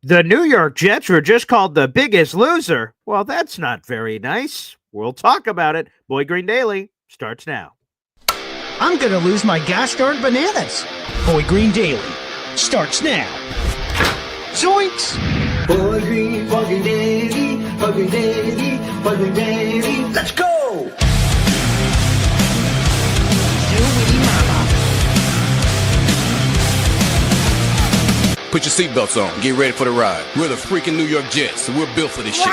The New York Jets were just called the biggest loser. Well, that's not very nice. We'll talk about it. Boy Green Daily starts now. I'm gonna lose my gosh darn bananas. Boy Green Daily starts now. Zoinks! Boy Green Daily, Boy Green Daily, Boy Green Daily. Let's go! Put your seatbelts on. Get ready for the ride. We're the freaking New York Jets, so we're built for this shit.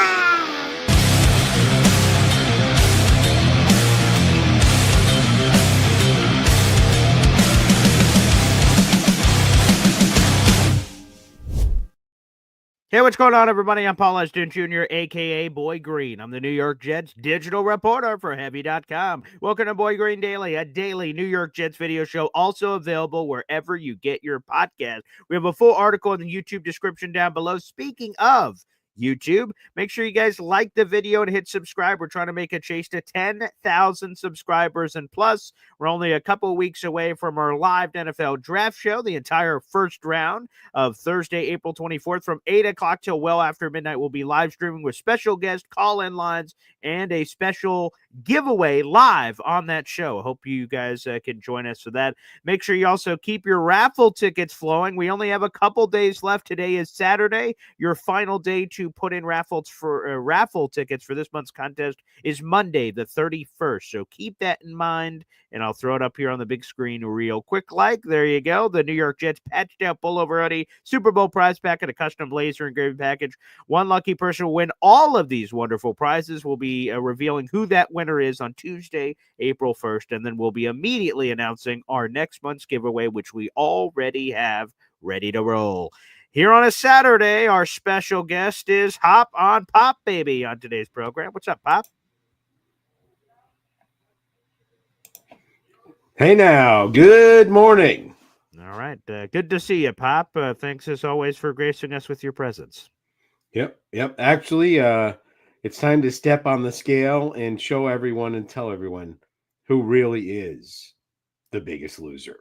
Hey, what's going on, everybody? I'm Paul Eston Jr., a.k.a. Boy Green. I'm the New York Jets digital reporter for Heavy.com. Welcome to Boy Green Daily, a daily New York Jets video show, also available wherever you get your podcast. We have a full article in the YouTube description down below. Speaking of YouTube, make sure you guys like the video and hit subscribe. We're trying to make a chase to 10,000 subscribers and plus. We're only a couple weeks away from our live NFL draft show, the entire first round of Thursday, April 24th from 8 o'clock till well after midnight. We'll be live streaming with special guest call-in lines and a special giveaway live on that show. I hope you guys can join us for that. Make sure you also keep your raffle tickets flowing. We only have a couple days left. Today is Saturday. Your final day to put in raffles for raffle tickets for this month's contest is Monday, the 31st. So keep that in mind, and I'll throw it up here on the big screen real quick. Like, there you go. The New York Jets patched out pullover hoodie, Super Bowl prize packet, a custom laser engraving package. One lucky person will win all of these wonderful prizes. We'll be revealing who that winner is on Tuesday, April 1st, and then we'll be immediately announcing our next month's giveaway, which we already have ready to roll. Here on a Saturday, our special guest is Hop on Pop Baby on today's program. What's up, Pop? Hey now, good morning. All right. Good to see you, Pop. Thanks as always for gracing us with your presence. Yep. Actually, it's time to step on the scale and show everyone and tell everyone who really is the biggest loser.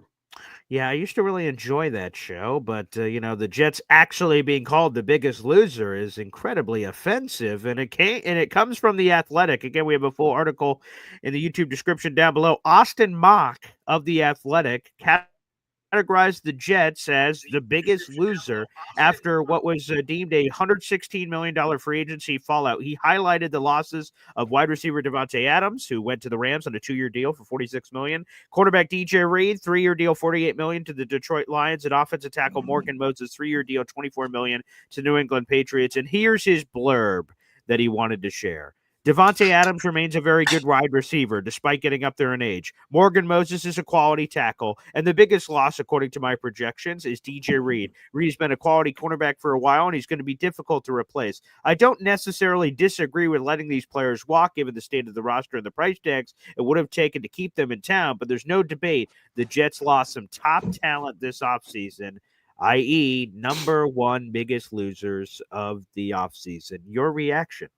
Yeah, I used to really enjoy that show, but the Jets actually being called the biggest loser is incredibly offensive, and it comes from The Athletic. Again, we have a full article in the YouTube description down below. Austin Mock of The Athletic categorized the Jets as the biggest loser after what was deemed a $116 million free agency fallout. He highlighted the losses of wide receiver Devante Adams, who went to the Rams on a 2-year deal for $46 million. Quarterback DJ Reed, 3-year deal, $48 million to the Detroit Lions, and offensive tackle Morgan Moses, 3-year deal, $24 million to New England Patriots. And here's his blurb that he wanted to share. Devante Adams remains a very good wide receiver, despite getting up there in age. Morgan Moses is a quality tackle, and the biggest loss, according to my projections, is DJ Reed. Reed's been a quality cornerback for a while, and he's going to be difficult to replace. I don't necessarily disagree with letting these players walk, given the state of the roster and the price tags it would have taken to keep them in town, but there's no debate the Jets lost some top talent this offseason, i.e., number one biggest losers of the offseason. Your reaction?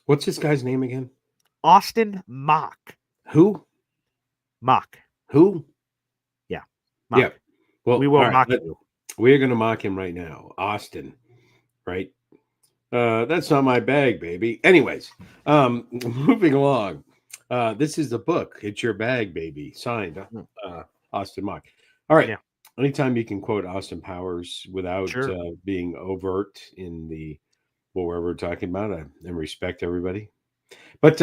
What's this guy's name again? Austin Mock. Who? Mock. Who? Yeah. Mock. Yeah. Well, we will mock you. We're going to mock him right now. Austin, right? That's not my bag, baby. Anyways, moving along. This is the book. It's your bag, baby. Signed, Austin Mock. All right. Yeah. Anytime you can quote Austin Powers without being overt in the what we're talking about, and respect everybody. But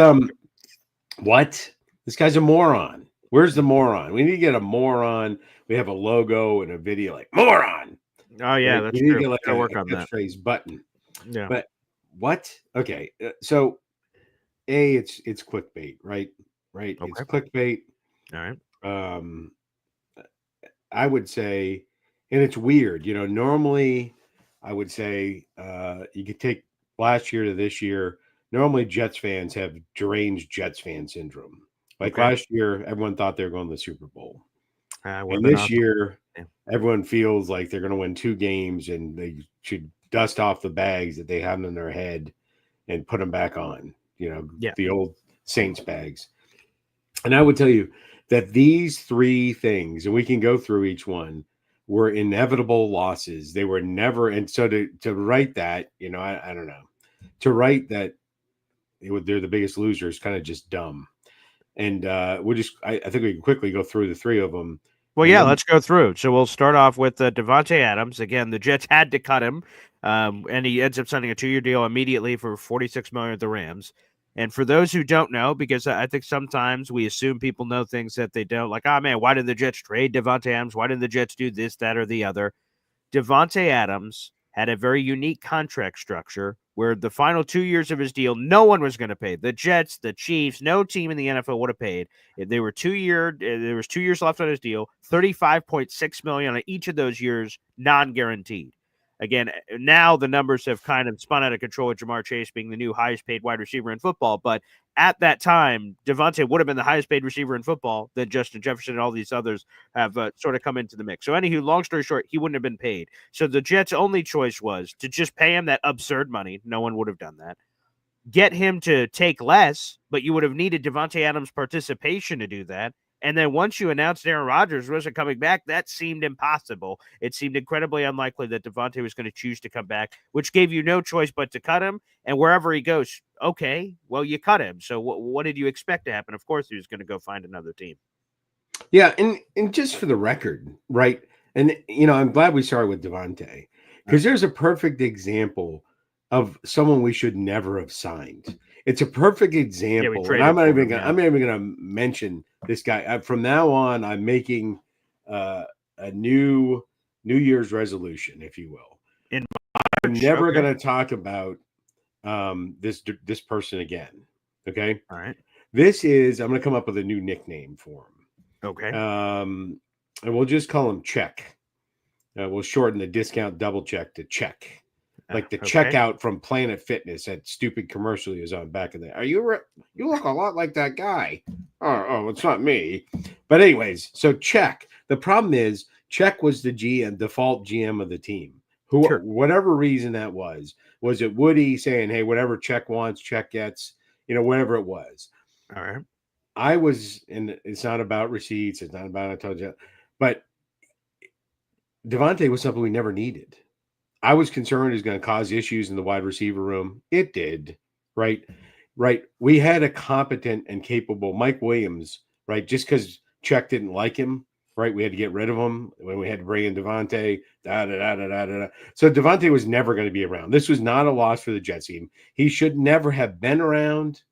what? This guy's a moron. Where's the moron? We need to get a moron. We have a logo and a video like moron. Oh yeah, right? that's we need true. to get like work on that phrase button. Yeah. But what? Okay. So it's clickbait, right? Right. Okay. It's clickbait. All right. I would say, and it's weird, normally I would say you could take last year to this year. Normally, Jets fans have deranged Jets fan syndrome. Like last year, everyone thought they were going to the Super Bowl. And this year, everyone feels like they're going to win 2 games and they should dust off the bags that they have in their head and put them back on, the old Saints bags. And I would tell you that these 3 things, and we can go through each one, were inevitable losses. They were never, and so to write that, I don't know, to write that they're the biggest losers, kind of just dumb. And I think we can quickly go through the three of them. Well, yeah, let's go through. So we'll start off with Devante Adams. Again, the Jets had to cut him, and he ends up signing a 2-year deal immediately for $46 million with the Rams. And for those who don't know, because I think sometimes we assume people know things that they don't, like, oh man, why did the Jets trade Devante Adams? Why did the Jets do this, that, or the other? Devante Adams had a very unique contract structure where the final 2 years of his deal, no one was going to pay. The Jets, the Chiefs, no team in the NFL would have paid. There was 2 years left on his deal, $35.6 million on each of those years, non-guaranteed. Again, now the numbers have kind of spun out of control with Jamar Chase being the new highest paid wide receiver in football. But at that time, Devante would have been the highest paid receiver in football. Then Justin Jefferson and all these others have sort of come into the mix. So anywho, long story short, he wouldn't have been paid. So the Jets' only choice was to just pay him that absurd money. No one would have done that. Get him to take less, but you would have needed Devante Adams' participation to do that. And then once you announced Aaron Rodgers wasn't coming back, that seemed impossible. It seemed incredibly unlikely that Devante was going to choose to come back, which gave you no choice but to cut him. And wherever he goes, okay, well, you cut him. So what did you expect to happen? Of course, he was going to go find another team. Yeah, and just for the record, right? And I'm glad we started with Devante because there's a perfect example of someone we should never have signed. It's a perfect example, and I'm not even gonna mention this guy. From now on, I'm making a New Year's resolution, if you will. I'm never gonna talk about this person again. Okay, all right. I'm gonna come up with a new nickname for him. Okay. And we'll just call him Check. We'll shorten the discount double check to Check. Like the checkout from Planet Fitness, that stupid commercial he was on back in there. You look a lot like that guy. Oh, it's not me. But anyways, so Check. The problem is Check was the default GM of the team. Whatever reason that was it Woody saying, hey, whatever Check wants, Check gets, whatever it was. All right. I was, and it's not about receipts. It's not about, I told you, but Devante was something we never needed. I was concerned it was going to cause issues in the wide receiver room. It did, right? Right. We had a competent and capable Mike Williams, right? Just because Check didn't like him, right? We had to get rid of him when we had to bring in Devante. So Devante was never going to be around. This was not a loss for the Jets team. He should never have been around.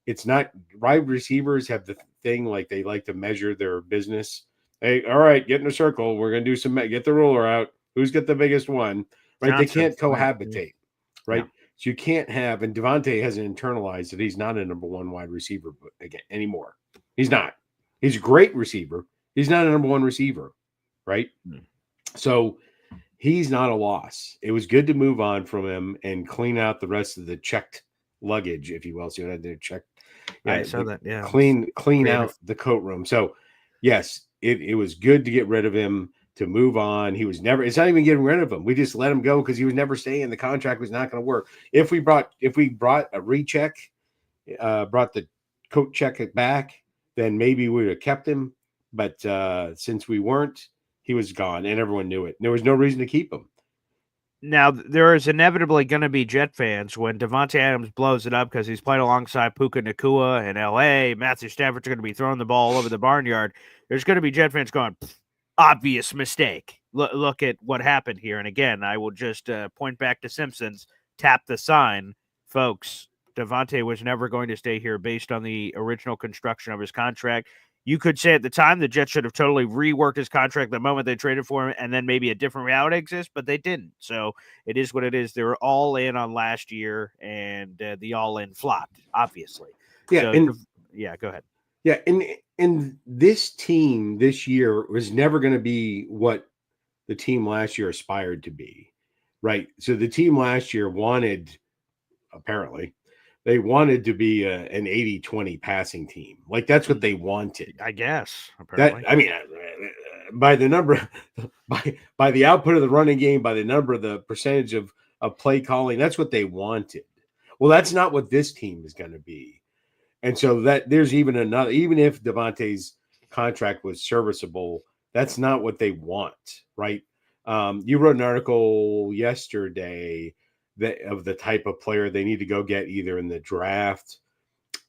It's not, wide receivers have the thing like they like to measure their business. Hey, all right, get in a circle. We're going to do get the ruler out. Who's got the biggest one? Right, they can't cohabitate, right? Yeah. So you can't have, and Devante hasn't internalized that he's not a number one wide receiver again anymore. He's not. He's a great receiver. He's not a number one receiver, right? So he's not a loss. It was good to move on from him and clean out the rest of the checked luggage, if you will. See what I did? Check. Yeah, I saw that. Yeah, clean out the coat room. So yes, it was good to get rid of him. To move on. It's not even getting rid of him. We just let him go because he was never staying. The contract was not going to work. If we brought a recheck, brought the coat check back, then maybe we would have kept him. But since we weren't, he was gone and everyone knew it. There was no reason to keep him. Now, there is inevitably going to be Jet fans when Devante Adams blows it up because he's playing alongside Puka Nacua in L.A. Matthew Stafford's going to be throwing the ball all over the barnyard. There's going to be Jet fans going, obvious mistake. Look at what happened here. And again, I will just point back to Simpsons, tap the sign. Folks, Devante was never going to stay here based on the original construction of his contract. You could say at the time the Jets should have totally reworked his contract the moment they traded for him, and then maybe a different reality exists, but they didn't. So it is what it is. They were all in on last year, and the all-in flopped, obviously. Yeah, go ahead. Yeah, and this team this year was never going to be what the team last year aspired to be, right? So the team last year apparently, they wanted to be an 80-20 passing team. Like that's what they wanted. I guess. Apparently. By the number, by the output of the running game, by the percentage of play calling, that's what they wanted. Well, that's not what this team is going to be. And so that there's even if Devante's contract was serviceable That's not what they want, right? You wrote an article yesterday that of the type of player they need to go get either in the draft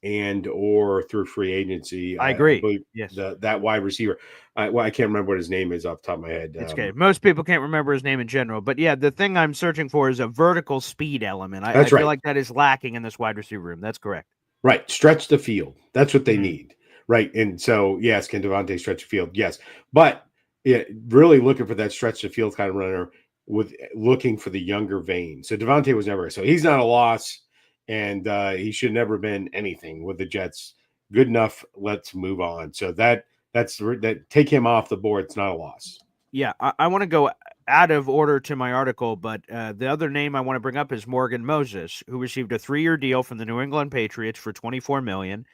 and or through free agency. I I agree. believe Yes. that wide receiver. I can't remember what his name is off the top of my head. It's okay. Most people can't remember his name in general, but yeah, the thing I'm searching for is a vertical speed element. I That's feel right. like that is lacking in this wide receiver room. That's correct. Right. Stretch the field. That's what they Mhm. need. Right. And so, yes, can Devante stretch the field? Yes. But yeah, really looking for that stretch the field kind of runner with looking for the younger vein. So Devante was never, so he's not a loss, and he should never been anything with the Jets. Good enough. Let's move on. So that's that take him off the board. It's not a loss. Yeah, I want to go out of order to my article, but the other name I want to bring up is Morgan Moses, who received a 3-year deal from the New England Patriots for $24 million.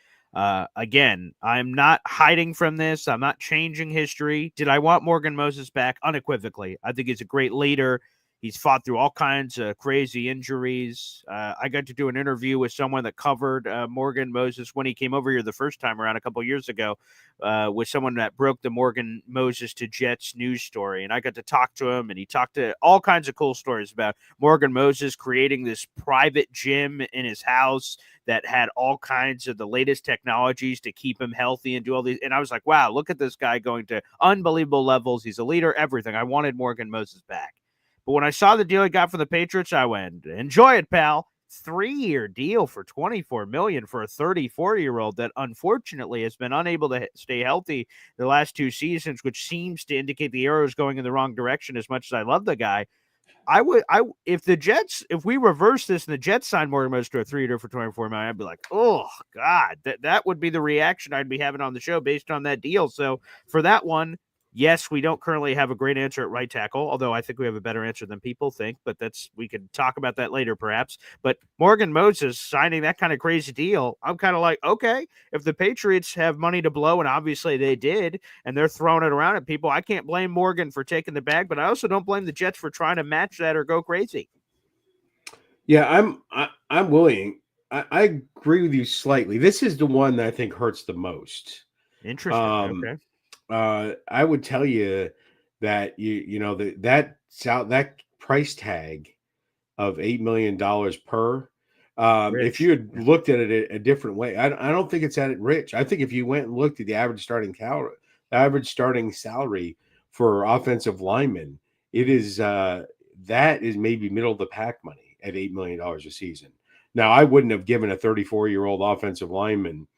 Again, I'm not hiding from this. I'm not changing history. Did I want Morgan Moses back? Unequivocally. I think he's a great leader. He's fought through all kinds of crazy injuries. I got to do an interview with someone that covered Morgan Moses when he came over here the first time around a couple years ago, with someone that broke the Morgan Moses to Jets news story. And I got to talk to him, and he talked to all kinds of cool stories about Morgan Moses creating this private gym in his house that had all kinds of the latest technologies to keep him healthy and do all these. And I was like, wow, look at this guy going to unbelievable levels. He's a leader, everything. I wanted Morgan Moses back. But when I saw the deal he got from the Patriots, I went, enjoy it, pal. 3-year deal for $24 million for a 34-year-old that unfortunately has been unable to stay healthy the last 2 seasons, which seems to indicate the arrow is going in the wrong direction. As much as I love the guy, if we reverse this and the Jets signed Morgan Moses to a 3-year for $24 million, I'd be like, oh God, that would be the reaction I'd be having on the show based on that deal. So for that one, yes, we don't currently have a great answer at right tackle, although I think we have a better answer than people think, but we could talk about that later perhaps. But Morgan Moses signing that kind of crazy deal, I'm kind of like, okay, if the Patriots have money to blow, and obviously they did, and they're throwing it around at people, I can't blame Morgan for taking the bag, but I also don't blame the Jets for trying to match that or go crazy. Yeah, I'm willing. I agree with you slightly. This is the one that I think hurts the most. Interesting. Okay. I would tell you that that price tag of $8 million per. If you had looked at it a different way, I don't think it's that rich. I think if you went and looked at the average starting salary for offensive linemen, it is that is maybe middle of the pack money at $8 million a season. Now, I wouldn't have given a 34-year-old offensive lineman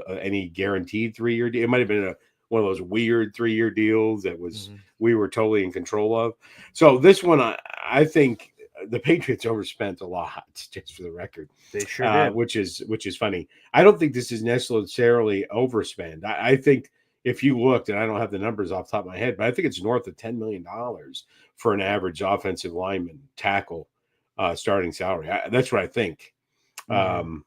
any guaranteed 3-year deal. It might have been one of those weird 3-year deals that was we were totally in control of. So this one, I think the Patriots overspent a lot, just for the record. They sure did. Which is funny. I don't think this is necessarily overspend. I think if you looked, and I don't have the numbers off the top of my head, but I think it's north of $10 million for an average offensive lineman tackle starting salary. That's what I think. And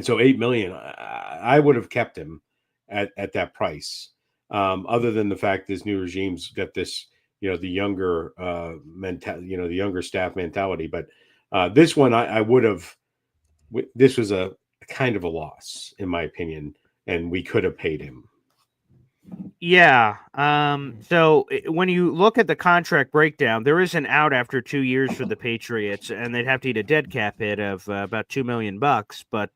so $8 million, I would have kept him at that price. Other than the fact this new regime's got this, the younger the younger staff mentality. But this one, I would have. This was a kind of a loss, in my opinion, and we could have paid him. Yeah. So when you look at the contract breakdown, there is an out after 2 years for the Patriots, and they'd have to eat a dead cap hit of about $2 million. But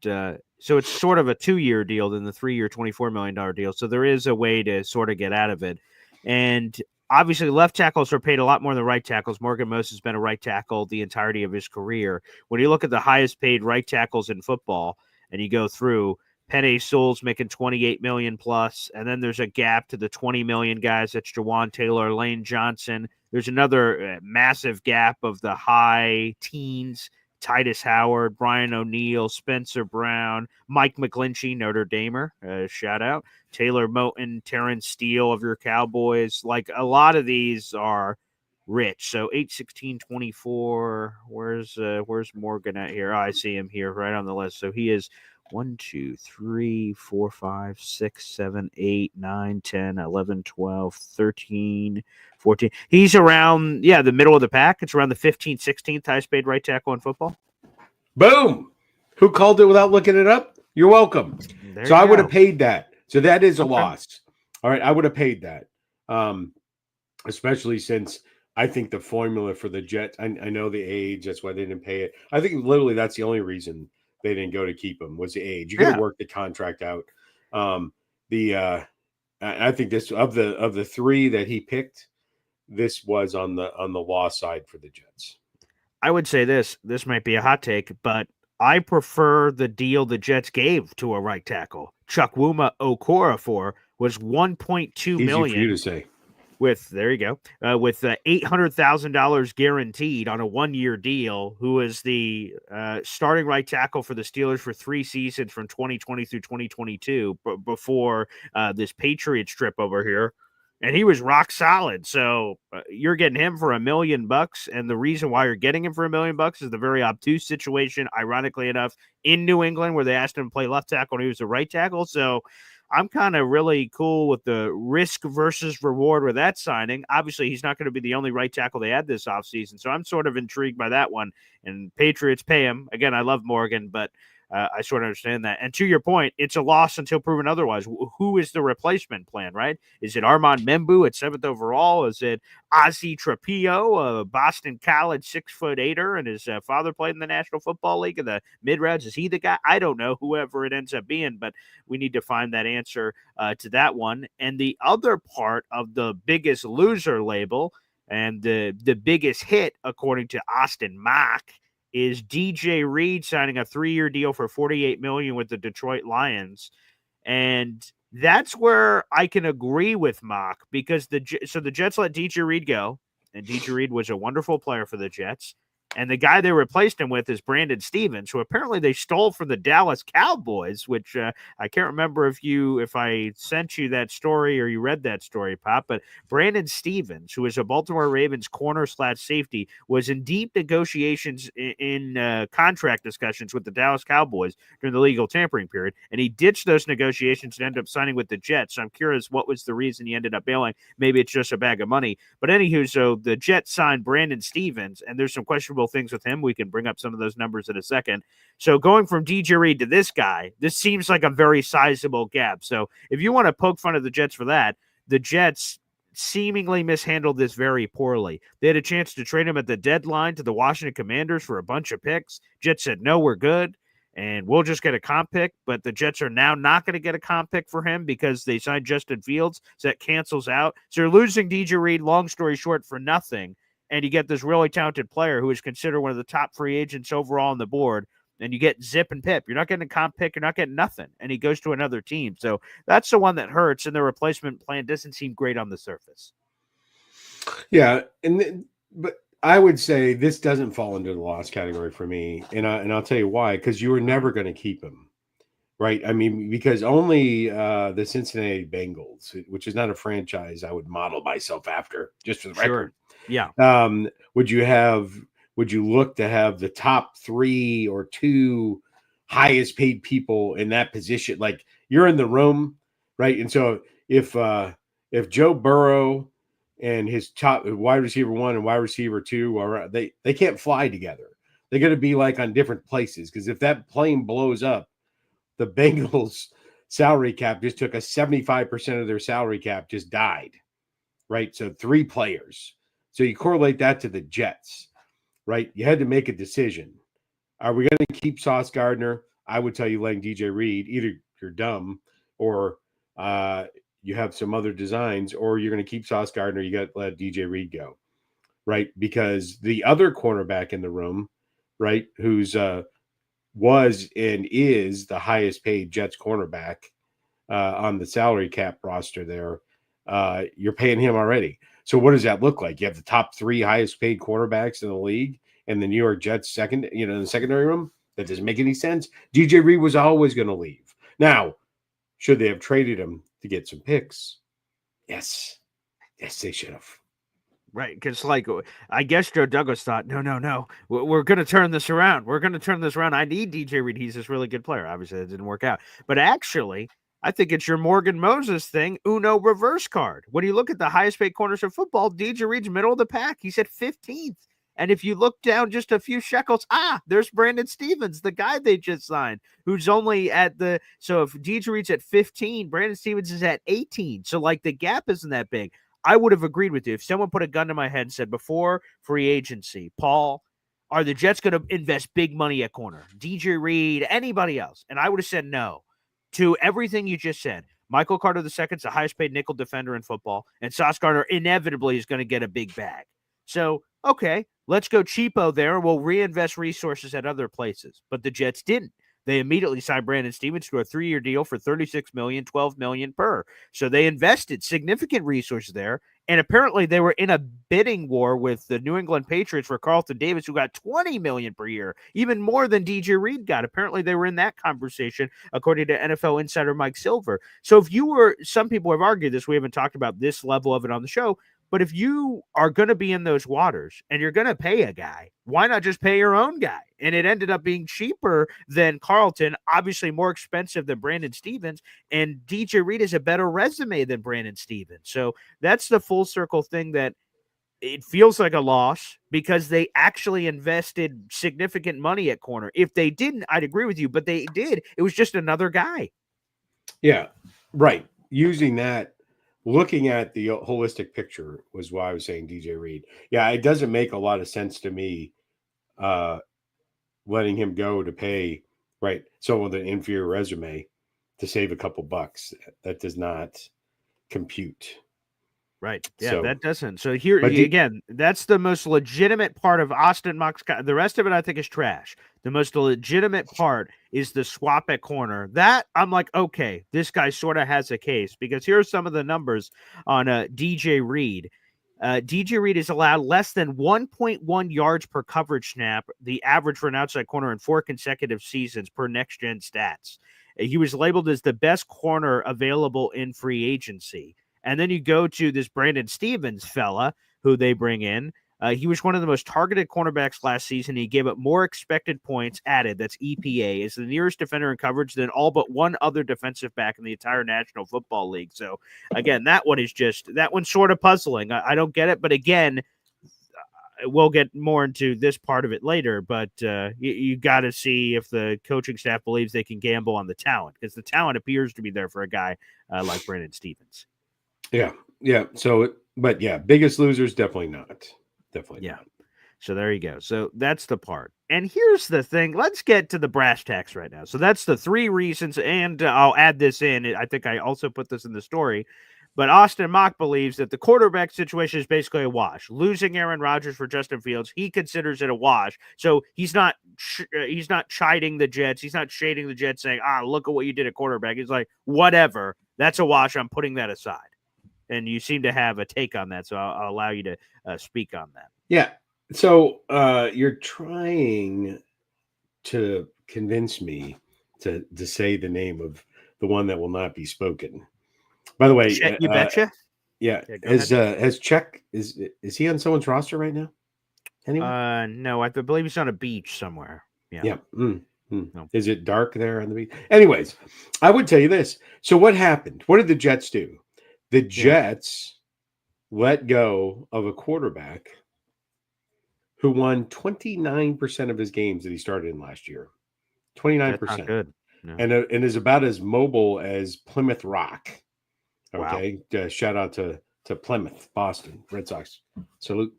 so it's sort of a 2-year deal than the 3-year $24 million deal. So there is a way to sort of get out of it. And obviously, left tackles are paid a lot more than right tackles. Morgan Moses has been a right tackle the entirety of his career. When you look at the highest paid right tackles in football, and you go through, Penei Sewell's making $28 million plus, and then there's a gap to the $20 million guys. That's Jawan Taylor, Lane Johnson. There's another massive gap of the high teens: Titus Howard, Brian O'Neill, Spencer Brown, Mike McGlinchey, Notre Damer, shout out, Taylor Moton, Terrence Steele of your Cowboys. Like, a lot of these are rich. So 8-16-24. Where's Morgan at here? Oh, I see him here right on the list. So he is 1, 2, 3, 4, 5, 6, 7, 8, 9, 10, 11, 12, 13, 14. He's around, the middle of the pack. It's around the 15th, 16th highest paid right tackle in football. Boom. Who called it without looking it up? You're welcome. So I would have paid that. So that is a loss. All right. I would have paid that. Especially since I think the formula for the Jets, I know the age, that's why they didn't pay it. I think literally that's the only reason they didn't go to keep him was the age. You could have Yeah. worked the contract out. The I think this of the three that he picked, this was on the loss side for the Jets. I would say this might be a hot take, but I prefer the deal the Jets gave to a right tackle. Chukwuma Okorafor was $1.2 Easy for you million to say. with there you go with $800,000 guaranteed on a 1-year deal. Who is the starting right tackle for the Steelers for 3 seasons from 2020 through 2022 before this Patriots trip over here. And he was rock solid. So you're getting him for $1 million. And the reason why you're getting him for $1 million is the very obtuse situation, ironically enough, in New England, where they asked him to play left tackle and he was a right tackle. So I'm kind of really cool with the risk versus reward with that signing. Obviously, he's not going to be the only right tackle they had this offseason. So I'm sort of intrigued by that one. And Patriots pay him. Again, I love Morgan, but I sort of understand that. And to your point, it's a loss until proven otherwise. Who is the replacement plan, right? Is it Armand Membu at 7th overall? Is it Ozzie Trapillo, a Boston College 6'8", and his father played in the National Football League in the mid-rounds? Is he the guy? I don't know, whoever it ends up being, but we need to find that answer to that one. And the other part of the biggest loser label and the biggest hit, according to Austin Mock, is DJ Reed signing a 3-year deal for $48 million with the Detroit Lions. And that's where I can agree with Mock, because the Jets let DJ Reed go, and DJ Reed was a wonderful player for the Jets. And the guy they replaced him with is Brandon Stevens, who apparently they stole from the Dallas Cowboys, which I can't remember if I sent you that story or you read that story, Pop. But Brandon Stevens, who is a Baltimore Ravens corner/safety, was in deep negotiations in contract discussions with the Dallas Cowboys during the legal tampering period. And he ditched those negotiations and ended up signing with the Jets. So I'm curious what was the reason he ended up bailing. Maybe it's just a bag of money. But anywho, so the Jets signed Brandon Stevens, and there's some questionable things with him. We can bring up some of those numbers in a second. So going from DJ Reed to this guy, this seems like a very sizable gap. So if you want to poke fun of the Jets for that, the Jets seemingly mishandled this very poorly. They had a chance to trade him at the deadline to the Washington Commanders for a bunch of picks. Jets said, no, we're good, and we'll just get a comp pick. But the Jets are now not going to get a comp pick for him because they signed Justin Fields, so that cancels out. So you're losing DJ Reed, long story short, for nothing. And you get this really talented player who is considered one of the top free agents overall on the board, and you get Zip and Pip. You're not getting a comp pick. You're not getting nothing. And he goes to another team. So that's the one that hurts, and the replacement plan doesn't seem great on the surface. Yeah, but I would say this doesn't fall into the loss category for me, and I'll tell you why. Because you were never going to keep him, right? I mean, because only the Cincinnati Bengals, which is not a franchise I would model myself after, just for the record. Yeah. Would you look to have the top 3 or 2 highest paid people in that position? Like, you're in the room, right? And so if Joe Burrow and his top wide receiver 1 and wide receiver 2 are they can't fly together. They're going to be like on different places, because if that plane blows up, the Bengals salary cap just took a 75% of their salary cap just died, right? So 3 players. So you correlate that to the Jets, right? You had to make a decision. Are we going to keep Sauce Gardner? I would tell you, letting DJ Reed, either you're dumb or you have some other designs, or you're going to keep Sauce Gardner. You got to let DJ Reed go, right? Because the other cornerback in the room, right, who's was and is the highest paid Jets cornerback on the salary cap roster there, you're paying him already. So what does that look like? You have the top 3 highest paid quarterbacks in the league, and the New York Jets in the secondary room. That doesn't make any sense. DJ Reed was always going to leave. Now, should they have traded him to get some picks? Yes, they should have. Right, because I guess Joe Douglas thought, no, we're going to turn this around. We're going to turn this around. I need DJ Reed. He's this really good player. Obviously, that didn't work out. But actually, I think it's your Morgan Moses thing, Uno reverse card. When you look at the highest paid corners of football, DJ Reed's middle of the pack. He's at 15th. And if you look down just a few shekels, there's Brandon Stevens, the guy they just signed, who's only so if DJ Reed's at 15, Brandon Stevens is at 18. So the gap isn't that big. I would have agreed with you if someone put a gun to my head and said before free agency, Paul, are the Jets going to invest big money at corner? DJ Reed, anybody else? And I would have said no to everything you just said. Michael Carter II is the highest paid nickel defender in football, and Sauce Gardner inevitably is going to get a big bag. So, okay, let's go cheapo there. We'll reinvest resources at other places. But the Jets didn't. They immediately signed Brandon Stevens to a 3-year deal for $36 million, $12 million per. So they invested significant resources there. And apparently they were in a bidding war with the New England Patriots for Carlton Davis, who got $20 million per year, even more than DJ Reed got. Apparently they were in that conversation, according to NFL insider Mike Silver. So if you were, some people have argued this, we haven't talked about this level of it on the show, but if you are going to be in those waters and you're going to pay a guy, why not just pay your own guy? And it ended up being cheaper than Carlton, obviously more expensive than Brandon Stevens, and DJ Reed has a better resume than Brandon Stevens. So that's the full circle thing that it feels like a loss because they actually invested significant money at corner. If they didn't, I'd agree with you, but they did. It was just another guy. Yeah, right. Using that, looking at the holistic picture was why I was saying DJ Reed. Yeah, it doesn't make a lot of sense to me letting him go to pay, right, someone with an inferior resume to save a couple bucks. That does not compute. Right. Yeah, So, that doesn't. So here but again, that's the most legitimate part of Austin Mock's. The rest of it, I think, is trash. The most legitimate part is the swap at corner. That I'm like, okay, this guy sort of has a case because here are some of the numbers on DJ Reed. DJ Reed is allowed less than 1.1 yards per coverage snap, the average for an outside corner in 4 consecutive seasons per Next Gen Stats. He was labeled as the best corner available in free agency. And then you go to this Brandon Stevens fella who they bring in. He was one of the most targeted cornerbacks last season. He gave up more expected points added. That's EPA. Is the nearest defender in coverage than all but one other defensive back in the entire National Football League. So, again, that one's sort of puzzling. I don't get it. But, again, we'll get more into this part of it later. But you got to see if the coaching staff believes they can gamble on the talent because the talent appears to be there for a guy like Brandon Stevens. Yeah. So, but yeah, biggest losers, definitely not. Definitely not. So there you go. So that's the part. And here's the thing. Let's get to the brass tacks right now. So that's the 3 reasons. And I'll add this in. I think I also put this in the story. But Austin Mock believes that the quarterback situation is basically a wash. Losing Aaron Rodgers for Justin Fields, he considers it a wash. So he's not chiding the Jets. He's not shading the Jets saying, look at what you did at quarterback. He's like, whatever. That's a wash. I'm putting that aside. And you seem to have a take on that, so I'll allow you to speak on that. Yeah. So you're trying to convince me to say the name of the one that will not be spoken. By the way, you betcha. Yeah. Has Czech is he on someone's roster right now? Anyone? No, I believe he's on a beach somewhere. Yeah. No. Is it dark there on the beach? Anyways, I would tell you this. So what happened? What did the Jets do? The Jets let go of a quarterback who won 29% of his games that he started in last year. 29%. That's not good. No. And is about as mobile as Plymouth Rock. Okay. Wow. Shout out to Plymouth, Boston, Red Sox. Salute.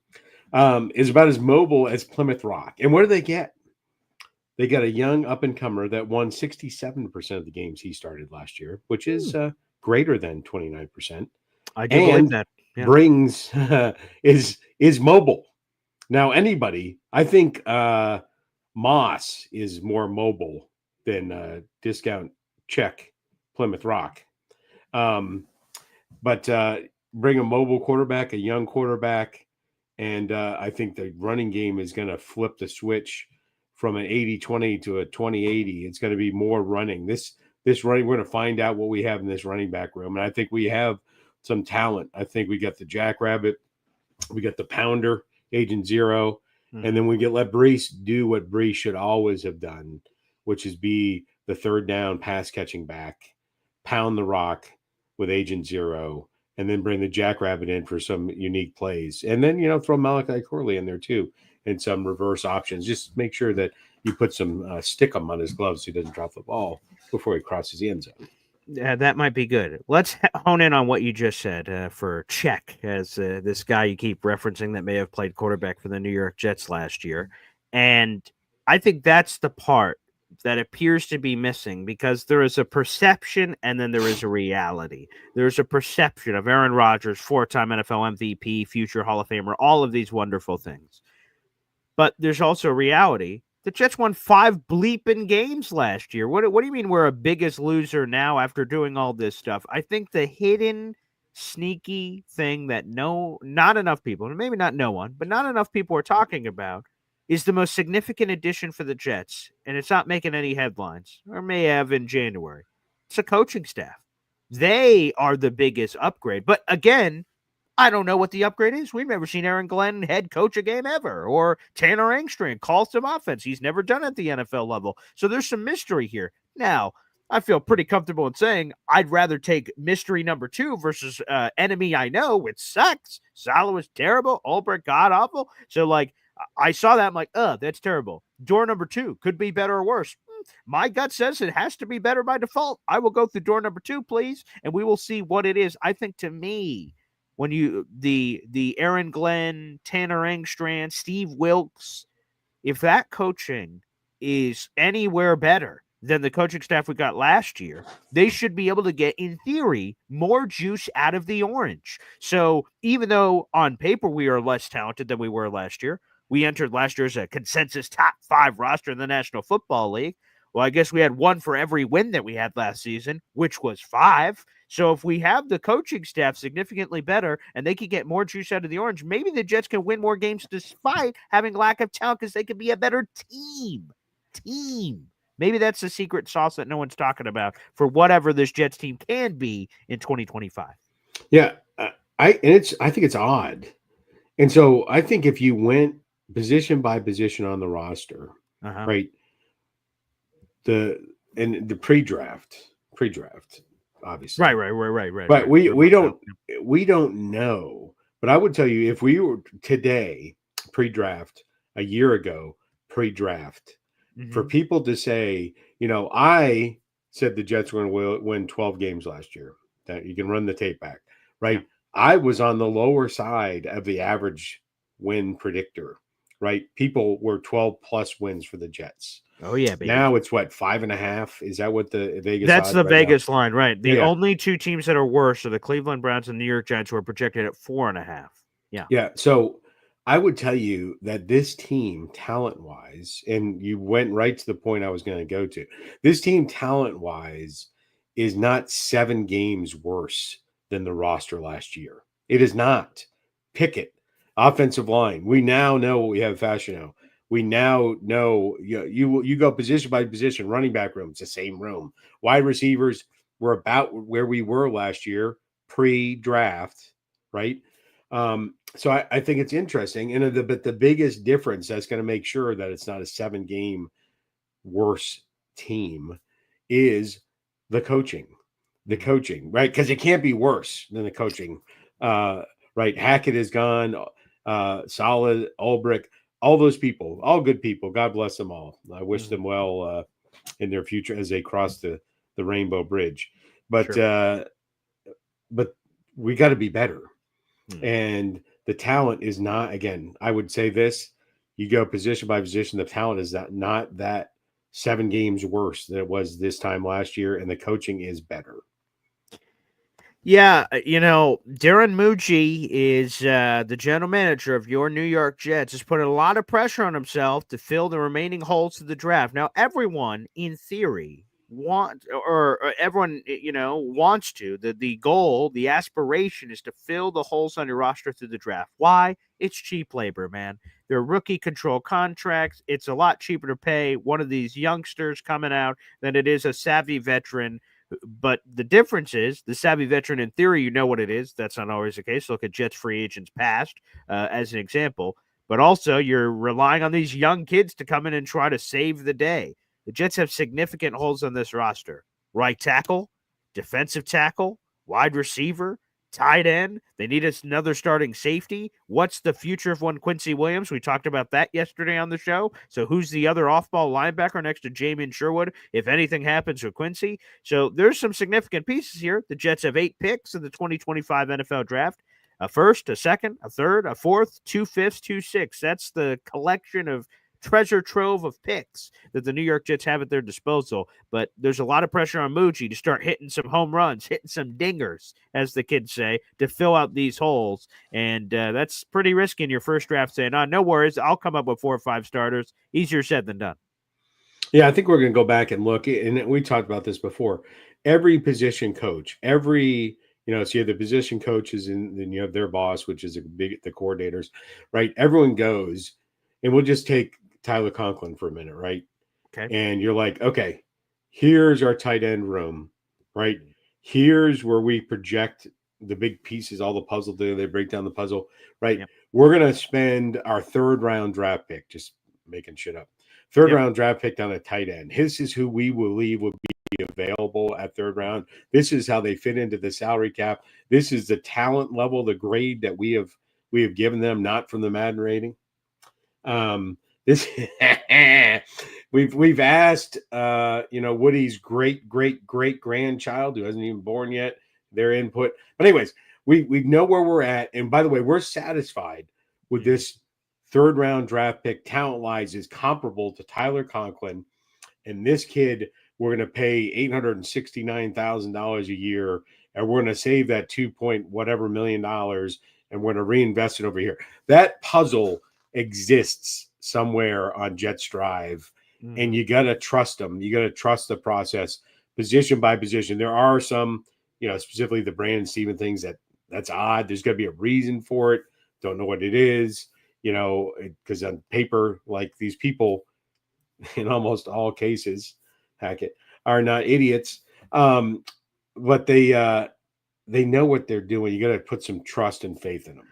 Is about as mobile as Plymouth Rock. And what do they get? They got a young up-and-comer that won 67% of the games he started last year, which is greater than 29%. I do believe that. Yeah. Brings is mobile. Now, anybody, I think Moss is more mobile than discount check Plymouth Rock. But bring a mobile quarterback, a young quarterback, and I think the running game is going to flip the switch from an 80-20 to a 20-80. It's going to be more running. This running, we're going to find out what we have in this running back room. And I think we have some talent. I think we got the Jackrabbit. We got the Pounder, Agent Zero. And then we let Brees do what Brees should always have done, which is be the third down pass catching back, pound the rock with Agent Zero, and then bring the Jackrabbit in for some unique plays. And then, throw Malachi Corley in there too, and some reverse options. Just make sure that you put some stick 'em on his gloves so he doesn't drop the ball before he crosses the end zone. Yeah, that might be good. Let's hone in on what you just said for Check, as this guy you keep referencing that may have played quarterback for the New York Jets last year. And I think that's the part that appears to be missing because there is a perception and then there is a reality. There's a perception of Aaron Rodgers, 4-time NFL MVP, future Hall of Famer, all of these wonderful things. But there's also reality. The Jets won 5 bleeping games last year. What do you mean we're a biggest loser now after doing all this stuff? I think the hidden, sneaky thing that not enough people, maybe not no one, but not enough people are talking about is the most significant addition for the Jets, and it's not making any headlines, or may have in January. It's a coaching staff. They are the biggest upgrade. But again, I don't know what the upgrade is. We've never seen Aaron Glenn head coach a game ever, or Tanner Engstrand call some offense. He's never done it at the NFL level. So there's some mystery here. Now, I feel pretty comfortable in saying I'd rather take mystery number 2 versus enemy I know, which sucks. Salah was terrible. Ulbrich god awful. So, like, I saw that. I'm like, that's terrible. Door number 2 could be better or worse. My gut says it has to be better by default. I will go through door number 2, please, and we will see what it is. I think to me, when you the Aaron Glenn, Tanner Engstrand, Steve Wilkes, if that coaching is anywhere better than the coaching staff we got last year, they should be able to get, in theory, more juice out of the orange. So even though on paper we are less talented than we were last year, we entered last year as a consensus top 5 roster in the National Football League. Well, I guess we had 1 for every win that we had last season, which was 5. So if we have the coaching staff significantly better and they can get more juice out of the orange, maybe the Jets can win more games despite having lack of talent because they could be a better team. Maybe that's the secret sauce that no one's talking about for whatever this Jets team can be in 2025. Yeah, I think it's odd, and so I think if you went position by position on the roster, right, the pre-draft, obviously, right. But we don't know. But I would tell you, if we were today pre-draft a year ago pre-draft, for people to say, I said the Jets were going to win 12 games last year. That you can run the tape back, right? Yeah. I was on the lower side of the average win predictor, right? People were 12 plus wins for the Jets. Oh yeah, baby. Now it's what, 5.5? Is that what the Vegas? That's the right Vegas now? line, right? The only 2 teams that are worse are the Cleveland Browns and New York Giants, who are projected at 4.5. Yeah. So I would tell you that this team, talent-wise, and you went right to the point I was going to go to. This team, talent-wise, is not 7 games worse than the roster last year. It is not. Pickett, offensive line. We now know we have Fasciano. We now know you go position by position. Running back room, it's the same room. Wide receivers were about where we were last year pre-draft, right? So I think it's interesting. But the biggest difference that's going to make sure that it's not a 7-game worse team is the coaching, right? Because it can't be worse than the coaching, right? Hackett is gone, Solid, Ulbrich, all those people, all good people. God bless them all. I wish them well in their future as they cross the Rainbow Bridge. But but we got to be better. And the talent is not, again, I would say this, you go position by position, the talent is not that 7 games worse than it was this time last year, and the coaching is better. Yeah, Darren Mucci is the general manager of your New York Jets, has put a lot of pressure on himself to fill the remaining holes to the draft. Now, everyone, in theory, wants to. The goal, the aspiration is to fill the holes on your roster through the draft. Why? It's cheap labor, man. They're rookie control contracts. It's a lot cheaper to pay one of these youngsters coming out than it is a savvy veteran. But the difference is the savvy veteran, in theory, you know what it is. That's not always the case. Look at Jets free agents past as an example. But also, you're relying on these young kids to come in and try to save the day. The Jets have significant holes on this roster. Right tackle, defensive tackle, wide receiver, Tight end. They need another starting safety. What's the future of one Quincy Williams? We talked about that yesterday on the show. So who's the other off-ball linebacker next to Jamin Sherwood if anything happens with Quincy? So there's some significant pieces here. The Jets have 8 picks in the 2025 NFL draft. A first, a second, a third, a fourth, 2 fifths, 2 sixths. That's the collection of treasure trove of picks that the New York Jets have at their disposal. But there's a lot of pressure on Mucci to start hitting some home runs, hitting some dingers, as the kids say, to fill out these holes. And that's pretty risky in your first draft saying, no worries, I'll come up with 4 or 5 starters. Easier said than done. Yeah, I think we're going to go back and look, and we talked about this before. Every position coach, so you have the position coaches, and then you have their boss, which is the coordinators, right? Everyone goes, and we'll just take Tyler Conklin for a minute, right? Okay. And you're like, okay, here's our tight end room, right? Here's where we project the big pieces, all the puzzle. They break down the puzzle, right? Yep. We're going to spend our 3rd round draft pick, just making shit up. 3rd round draft pick on a tight end. This is who we believe would be available at 3rd round. This is how they fit into the salary cap. This is the talent level, the grade that we have given them, not from the Madden rating. This we've asked Woody's great grandchild, who hasn't even born yet, their input. But anyways, we know where we're at. And by the way, we're satisfied with this 3rd round draft pick. Talent wise is comparable to Tyler Conklin, and this kid we're going to pay $869,000 a year, and we're going to save that $2 million, and we're going to reinvest it over here. That puzzle exists somewhere on Jets Drive, and you got to trust them. You got to trust the process, position by position. There are some, specifically the Brandon Steven things that's odd. There's got to be a reason for it. Don't know what it is, because on paper, like, these people, in almost all cases, Hackett, are not idiots, but they know what they're doing. You got to put some trust and faith in them.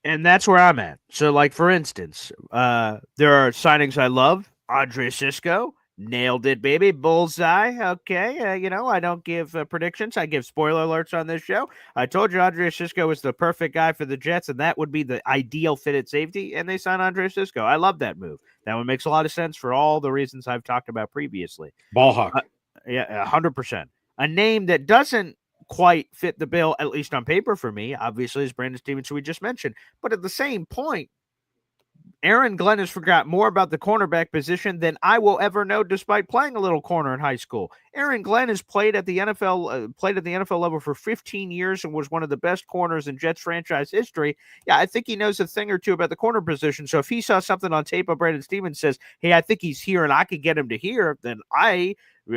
And that's where I'm at. So, like, for instance, there are signings I love. Andre Sisco, nailed it, baby. Bullseye. Okay. I don't give predictions. I give spoiler alerts on this show. I told you Andre Sisco was the perfect guy for the Jets, and that would be the ideal fit at safety, and they signed Andre Sisco. I love that move. That one makes a lot of sense for all the reasons I've talked about previously. Ball hawk. Yeah, 100%. A name that doesn't quite fit the bill, at least on paper for me, obviously, is Brandon Stephens, who we just mentioned. But at the same point, Aaron Glenn has forgot more about the cornerback position than I will ever know, despite playing a little corner in high school. Aaron Glenn has played at the NFL level for 15 years and was one of the best corners in Jets franchise history. Yeah, I think he knows a thing or two about the corner position. So if he saw something on tape of Brandon Stephens, says, hey, I think he's here and I could get him to here, then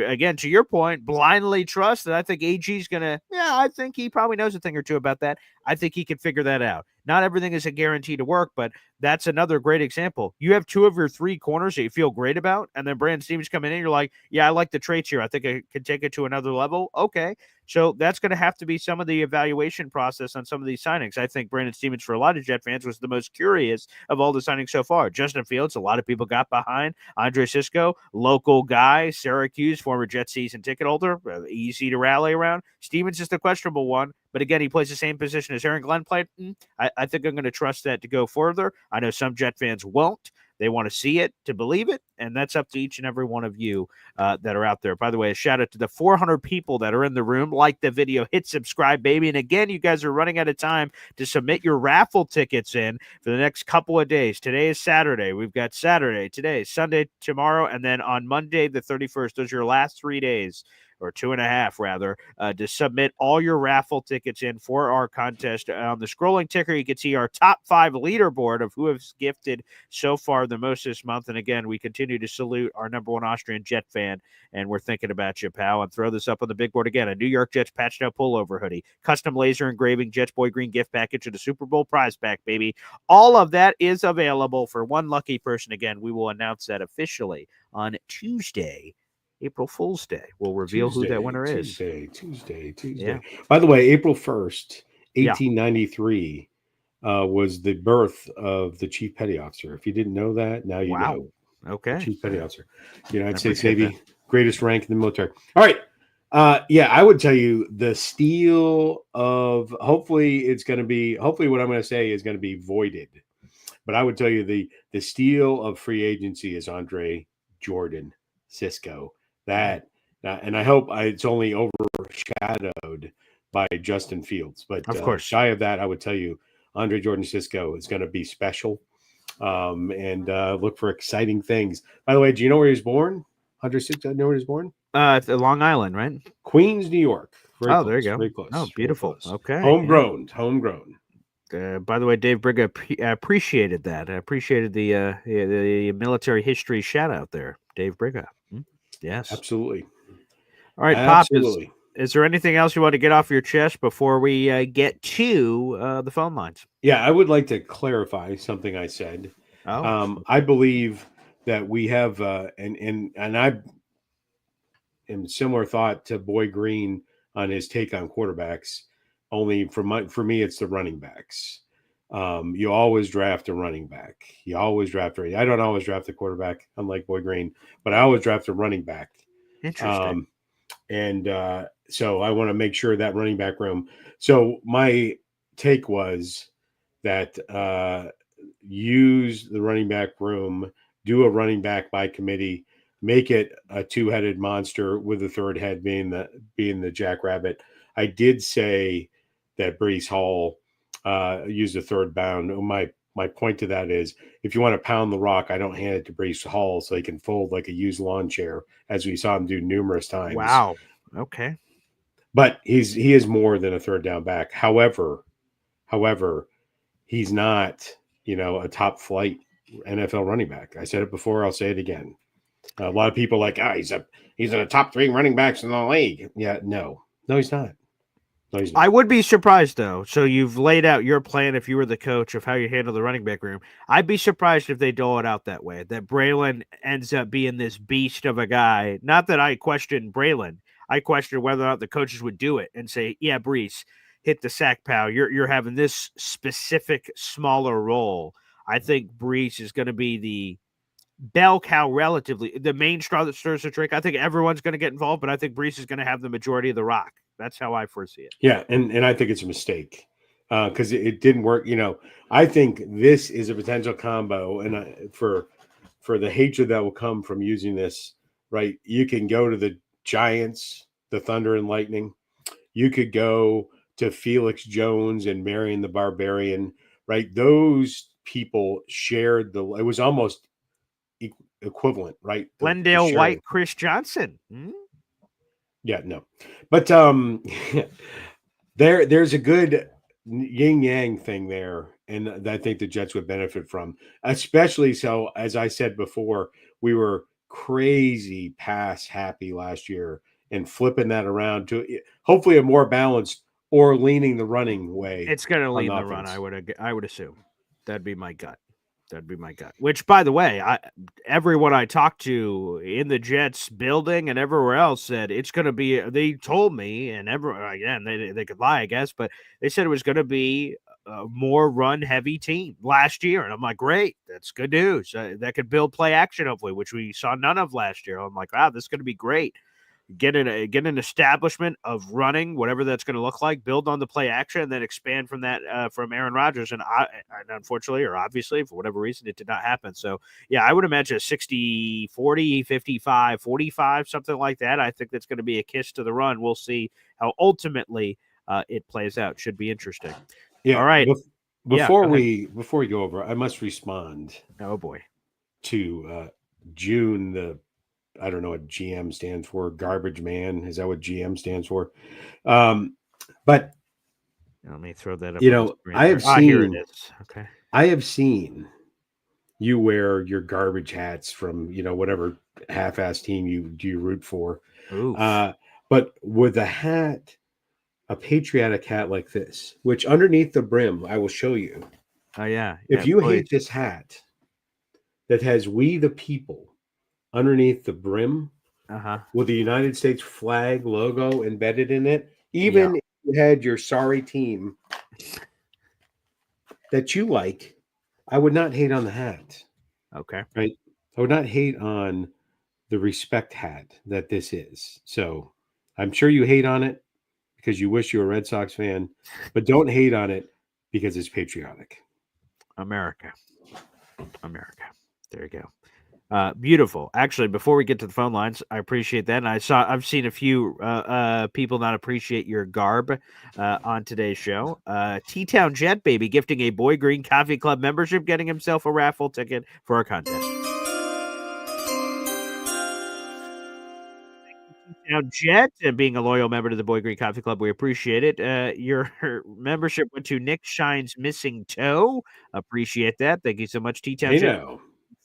again, to your point, blindly trust that I think AG's going to, I think he probably knows a thing or two about that. I think he can figure that out. Not everything is a guarantee to work, but that's another great example. You have 2 of your 3 corners that you feel great about, and then Brandon Stephens coming in, you're like, yeah, I like the traits here. I think I can take it to another level. Okay. So that's going to have to be some of the evaluation process on some of these signings. I think Brandon Stephens, for a lot of Jet fans, was the most curious of all the signings so far. Justin Fields, a lot of people got behind. Andre Sisco, local guy, Syracuse, former Jet season ticket holder, easy to rally around. Stephens is the questionable one, but again, he plays the same position as Aaron Glenn played. I think I'm going to trust that to go further. I know some Jet fans won't. They want to see it to believe it, and that's up to each and every one of you that are out there. By the way, a shout out to the 400 people that are in the room. Like the video, hit subscribe, baby. And again, you guys are running out of time to submit your raffle tickets in for the next couple of days. Today is Saturday. We've got Saturday, today, Sunday, tomorrow, and then on Monday, the 31st. Those are your last 3 days. Or 2.5 rather, to submit all your raffle tickets in for our contest. On the scrolling ticker, you can see our top 5 leaderboard of who has gifted so far the most this month. And again, we continue to salute our number 1 Austrian Jet fan, and we're thinking about you, pal. And throw this up on the big board again: a New York Jets patched out pullover hoodie, custom laser engraving Jets Boy Green gift package, and a Super Bowl prize pack, baby. All of that is available for one lucky person. Again, we will announce that officially on Tuesday, April Fool's Day. We'll reveal who that winner is. Tuesday. Yeah. By the way, April 1st, 1893 was the birth of the Chief Petty Officer. If you didn't know that, now you know. Okay. Chief Petty Officer. United States Navy, greatest rank in the military. All right. Yeah, I would tell you the steal of hopefully what I'm going to say is going to be voided. But I would tell you the steal of free agency is Andre Jordan Cisco. That and I hope it's only overshadowed by Justin Fields. But Of course. shy of that, I would tell you Andre Jordan Cisco is going to be special. And look for exciting things. By the way, do you know where he was born? Andre Cisco, know where he was born? It's Long Island, right? Queens, New York. Very close, there you go. very close. Oh, very beautiful. close. Okay. Homegrown. By the way, Dave Briga appreciated that. I appreciated the military history shout out there, Dave Briga. Yes. Absolutely. All right, Pop. Absolutely. Is there anything else you want to get off your chest before we get to the phone lines? Yeah, I would like to clarify something I said. I believe that we have, and I am similar thought to Boy Green on his take on quarterbacks. Only for me, it's the running backs. You always draft a running back. You always draft I don't always draft a quarterback, unlike Boy Green, but I always draft a running back. Interesting. So I want to make sure that running back room. So my take was that use the running back room, do a running back by committee, make it a two-headed monster with the third head being the jackrabbit. I did say that Breece Hall used a third bound. My point to that is, if you want to pound the rock, I don't hand it to Breece Hall so he can fold like a used lawn chair, as we saw him do numerous times. Wow. Okay. But he is more than a third down back. However, he's not, a top flight NFL running back. I said it before, I'll say it again. A lot of people are like, he's in the top 3 running backs in the league. Yeah, no, he's not. I would be surprised, though. So you've laid out your plan if you were the coach of how you handle the running back room. I'd be surprised if they dole it out that way, that Braylon ends up being this beast of a guy. Not that I question Braylon. I question whether or not the coaches would do it and say, yeah, Breece, hit the sack, pal. You're having this specific smaller role. I think Breece is going to be the bell cow, relatively the main straw that stirs the drink. I think everyone's going to get involved, but I think Breece is going to have the majority of the rock. That's how I foresee it. Yeah, and I think it's a mistake because it didn't work. I think this is a potential combo, and for the hatred that will come from using this, right? You can go to the Giants, the Thunder and Lightning. You could go to Felix Jones and Marion the Barbarian, right? Those people shared it was almost equivalent, right? Glendale White, Chris Johnson. Yeah, no, but there's a good yin yang thing there, and I think the Jets would benefit from, especially so. As I said before, we were crazy pass happy last year, and flipping that around to hopefully a more balanced or leaning the running way. It's going to lean the run. I would assume that'd be my gut. Which, by the way, everyone I talked to in the Jets building and everywhere else said it's going to be. They told me, and they could lie, I guess, but they said it was going to be a more run-heavy team last year, and I'm like, great, that's good news. That could build play action, hopefully, which we saw none of last year. I'm like, wow, this is going to be great. Get an establishment of running, whatever that's going to look like, build on the play action, and then expand from that from Aaron Rodgers. And unfortunately, or obviously, for whatever reason, it did not happen. So, yeah, I would imagine a 60, 40, 55, 45, something like that. I think that's going to be a kiss to the run. We'll see how ultimately it plays out. Should be interesting. Yeah. All right. Before we go over, I must respond. Oh, boy. To June I don't know what GM stands for. Garbage man. Is that what GM stands for? But let me throw that up. I have seen. Here it is. Okay. I have seen you wear your garbage hats from whatever half-ass team you root for. But with a patriotic hat like this, which underneath the brim, I will show you. Oh yeah. If you hate this hat that has "We the People" underneath the brim, with the United States flag logo embedded in it, even if you had your sorry team that you like, I would not hate on the hat. Okay. Right? I would not hate on the respect hat that this is. So I'm sure you hate on it because you wish you were a Red Sox fan, but don't hate on it because it's patriotic. America. There you go. Beautiful. Actually, before we get to the phone lines, I appreciate that. And I've seen a few people not appreciate your garb on today's show. T-Town Jet Baby gifting a Boy Green Coffee Club membership, getting himself a raffle ticket for our contest. Now, Jet, being a loyal member to the Boy Green Coffee Club, we appreciate it. Your membership went to Nick Shine's Missing Toe. Appreciate that. Thank you so much, T-Town Hey, Jet. now.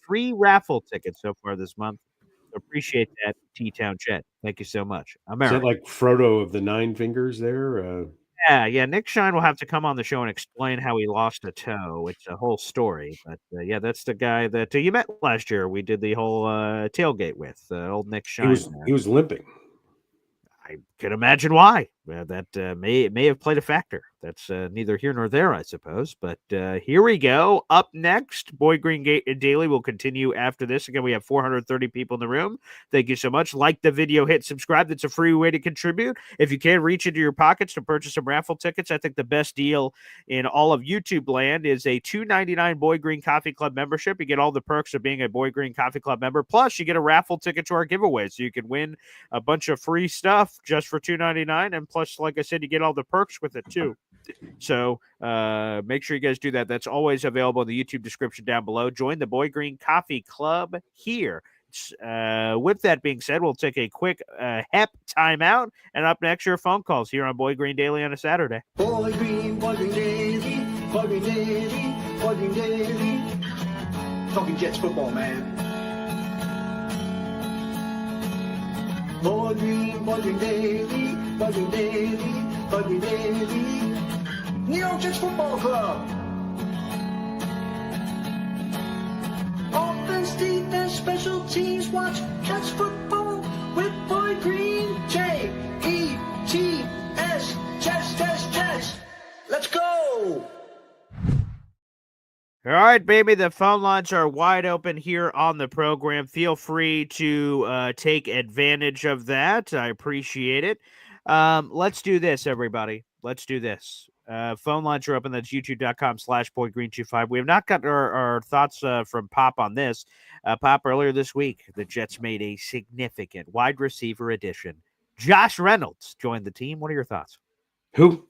3 raffle tickets so far this month. Appreciate that, T-Town Jet. Thank you so much. Is America. that like Frodo of the 9 fingers there? Yeah. Nick Shine will have to come on the show and explain how he lost a toe. It's a whole story. But, yeah, that's the guy that you met last year. We did the whole tailgate with, old Nick Shine. He was limping. I can imagine why. That may have played a factor. That's neither here nor there, I suppose. But here we go. Up next, Boy Green Daily will continue after this. Again, we have 430 people in the room. Thank you so much. Like the video, hit subscribe. That's a free way to contribute. If you can, reach into your pockets to purchase some raffle tickets. I think the best deal in all of YouTube land is a $2.99 Boy Green Coffee Club membership. You get all the perks of being a Boy Green Coffee Club member. Plus, you get a raffle ticket to our giveaway, so you can win a bunch of free stuff just for $2.99. And plus, like I said, you get all the perks with it too. So make sure you guys do that. That's always available in the YouTube description down below. Join the Boy Green Coffee Club here. With that being said, we'll take a quick HEP timeout. And up next, your phone calls here on Boy Green Daily on a Saturday. Boy Green Daily, Boy Green Daily, Boy Green Daily. Talking Jets football, man. Boy Green Daily, Boy Green Daily, Boy Green Daily. New York Jets Football Club. Offense, defense, special teams. Watch Jets football with Boy Green. J-E-T-S. Jets. Let's go. All right, baby. The phone lines are wide open here on the program. Feel free to take advantage of that. I appreciate it. Let's do this, everybody. Let's do this. Phone lines are open. That's youtube.com/boygreen25. We have not got our thoughts from Pop on this. Pop, earlier this week, the Jets made a significant wide receiver addition. Josh Reynolds joined the team. What are your thoughts? Who?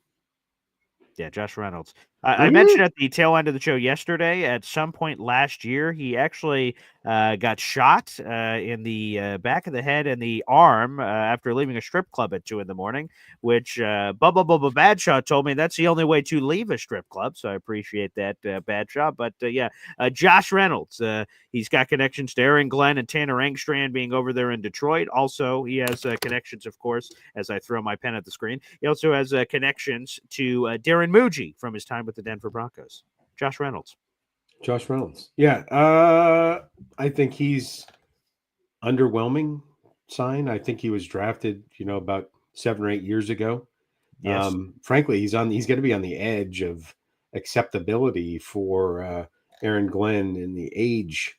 Yeah, Josh Reynolds. I mentioned at the tail end of the show yesterday, at some point last year, he actually got shot in the back of the head and the arm after leaving a strip club at 2 a.m, which Bubba Badshot told me that's the only way to leave a strip club. So I appreciate that, Badshot. But Josh Reynolds, he's got connections to Aaron Glenn and Tanner Engstrand being over there in Detroit. Also, he has connections, of course, as I throw my pen at the screen. He also has connections to Darren Muji from his time with the Denver Broncos. Josh Reynolds. Yeah. I think he's underwhelming sign. I think he was drafted, about 7 or 8 years ago. Yes. Frankly, he's going to be on the edge of acceptability for Aaron Glenn in the age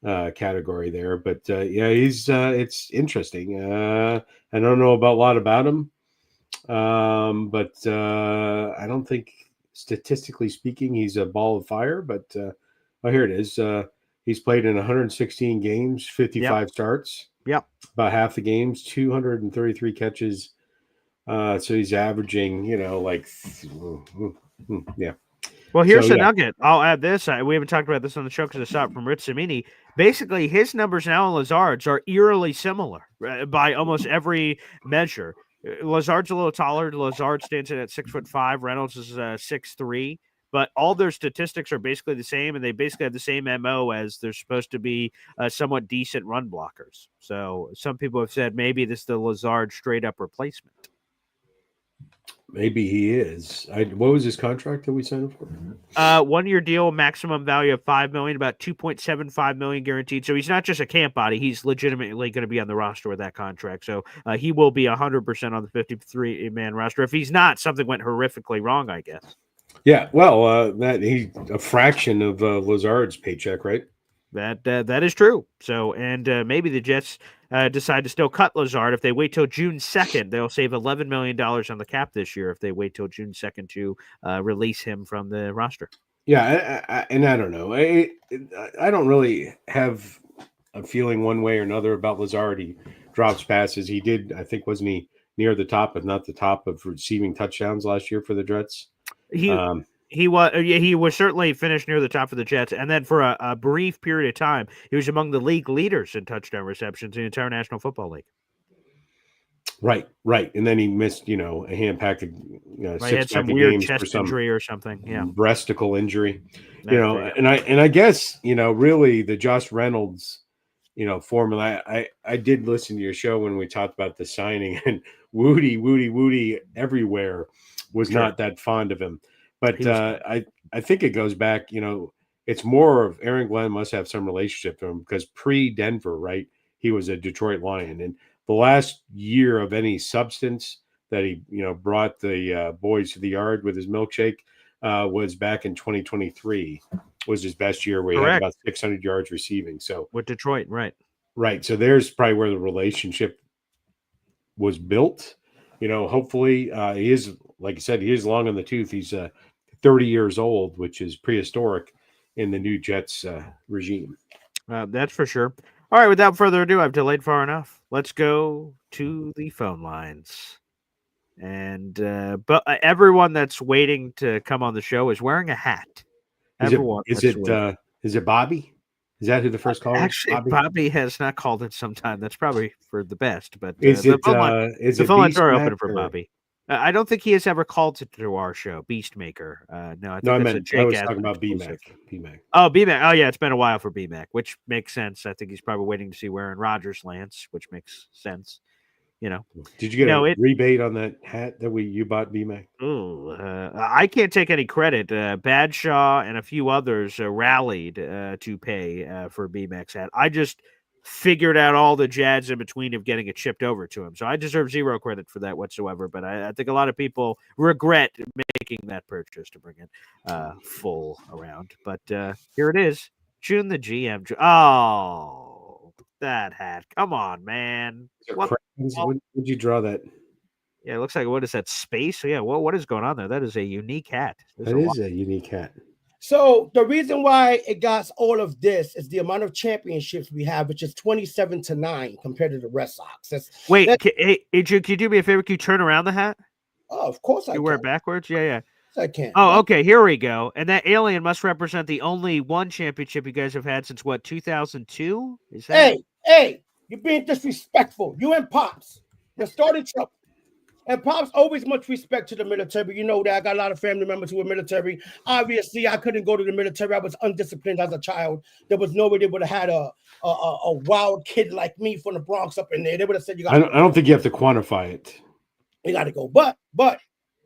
category there. But it's interesting. I don't know a lot about him. But I don't think, statistically speaking, he's a ball of fire. But here it is. He's played in 116 games, 55 starts. Yep. About half the games, 233 catches. So he's averaging, yeah. Well, here's the nugget. I'll add this. We haven't talked about this on the show because I saw it from Rich Cimini. Basically, his numbers now in Lazard's are eerily similar by almost every measure. Lazard's a little taller. Lazard stands in at 6'5". Reynolds is 6'3". But all their statistics are basically the same, and they basically have the same MO as they're supposed to be somewhat decent run blockers. So some people have said maybe this is the Lazard straight-up replacement. Maybe he is. What was his contract that we signed him for? 1-year deal, maximum value of $5 million, about $2.75 million guaranteed. So he's not just a camp body; he's legitimately going to be on the roster with that contract. So he will be 100% on the 53-man roster. If he's not, something went horrifically wrong, I guess. Yeah, well, he's a fraction of Lazard's paycheck, right? That is true. So, and maybe the Jets decide to still cut Lazard. If they wait till June 2nd, they'll save $11 million on the cap this year if they wait till June 2nd to release him from the roster. Yeah, and I don't know. I don't really have a feeling one way or another about Lazard. He drops passes. He did, I think, wasn't he near the top, if not the top, of receiving touchdowns last year for the Jets? He was certainly finished near the top of the Jets, and then for a brief period of time, he was among the league leaders in touchdown receptions in the entire National Football League. Right. And then he missed, a hand-packed, He had some weird chest injury or something. Yeah, breasticle injury. And I guess really the Josh Reynolds, formula. I did listen to your show when we talked about the signing, and Woody everywhere was not that fond of him. But I think it goes back. It's more of Aaron Glenn must have some relationship to him because pre-Denver, right? He was a Detroit Lion, and the last year of any substance that he, brought the boys to the yard with his milkshake was back in 2023. Was his best year where he had about 600 yards receiving. So with Detroit, right. So there's probably where the relationship was built. Hopefully he is, like I said, he is long in the tooth. He's 30 years old, which is prehistoric in the new Jets regime. That's for sure. All right, without further ado, I've delayed far enough. Let's go to the phone lines. And but everyone that's waiting to come on the show is wearing a hat. Is it Bobby? Is that who the first caller is? Actually, Bobby has not called in some time. That's probably for the best. But the phone lines are open for Bobby. I don't think he has ever called to our show, Beastmaker. No, I was talking about BMAC. Oh, BMAC. Oh, yeah, it's been a while for BMAC, which makes sense. I think he's probably waiting to see where Aaron Rodgers lands, which makes sense. Did you get a rebate on that hat that you bought, BMAC? I can't take any credit. Badshaw and a few others rallied to pay for BMAC's hat. I just figured out all the jazz in between of getting it shipped over to him. So I deserve zero credit for that whatsoever. But I think a lot of people regret making that purchase to bring it full around. But here it is. June the GM. Oh, that hat. Come on, man. Would you draw that? Yeah, it looks like, what is that, space? So yeah, what is going on there? That is a unique hat. That is a unique hat. So the reason why it got all of this is the amount of championships we have, which is 27-9 compared to the Red Sox. Can you do me a favor? Can you turn around the hat? Oh, of course I can. You wear it backwards? Yeah. Yes, I can. Oh, okay. Here we go. And that alien must represent the only one championship you guys have had since, 2002? Is that? Hey, you're being disrespectful. You and Pops. You started trouble. And Pops always much respect to the military. You know that I got a lot of family members who were military. Obviously, I couldn't go to the military. I was undisciplined as a child. There was nobody that would have had a wild kid like me from the Bronx up in there. They would have said, I don't think you have to quantify it. You got to go. But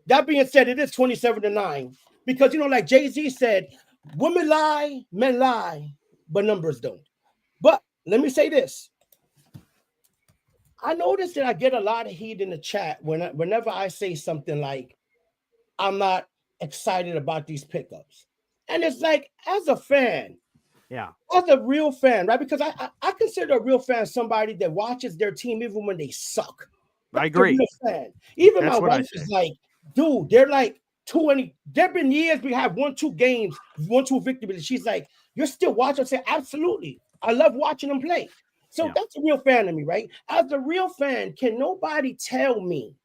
that being said, it is 27-9 because, like Jay-Z said, women lie, men lie, but numbers don't. But let me say this. I noticed that I get a lot of heat in the chat whenever I say something like, I'm not excited about these pickups. And it's like, as a fan, as a real fan, right? Because I consider a real fan somebody that watches their team even when they suck. I agree. Fan. Even my wife is like, dude, they're like 20. There have been years we have 1-2 games, 1-2 victories. She's like, you're still watching? I say, absolutely. I love watching them play. So that's a real fan of me, right? As a real fan, can nobody tell me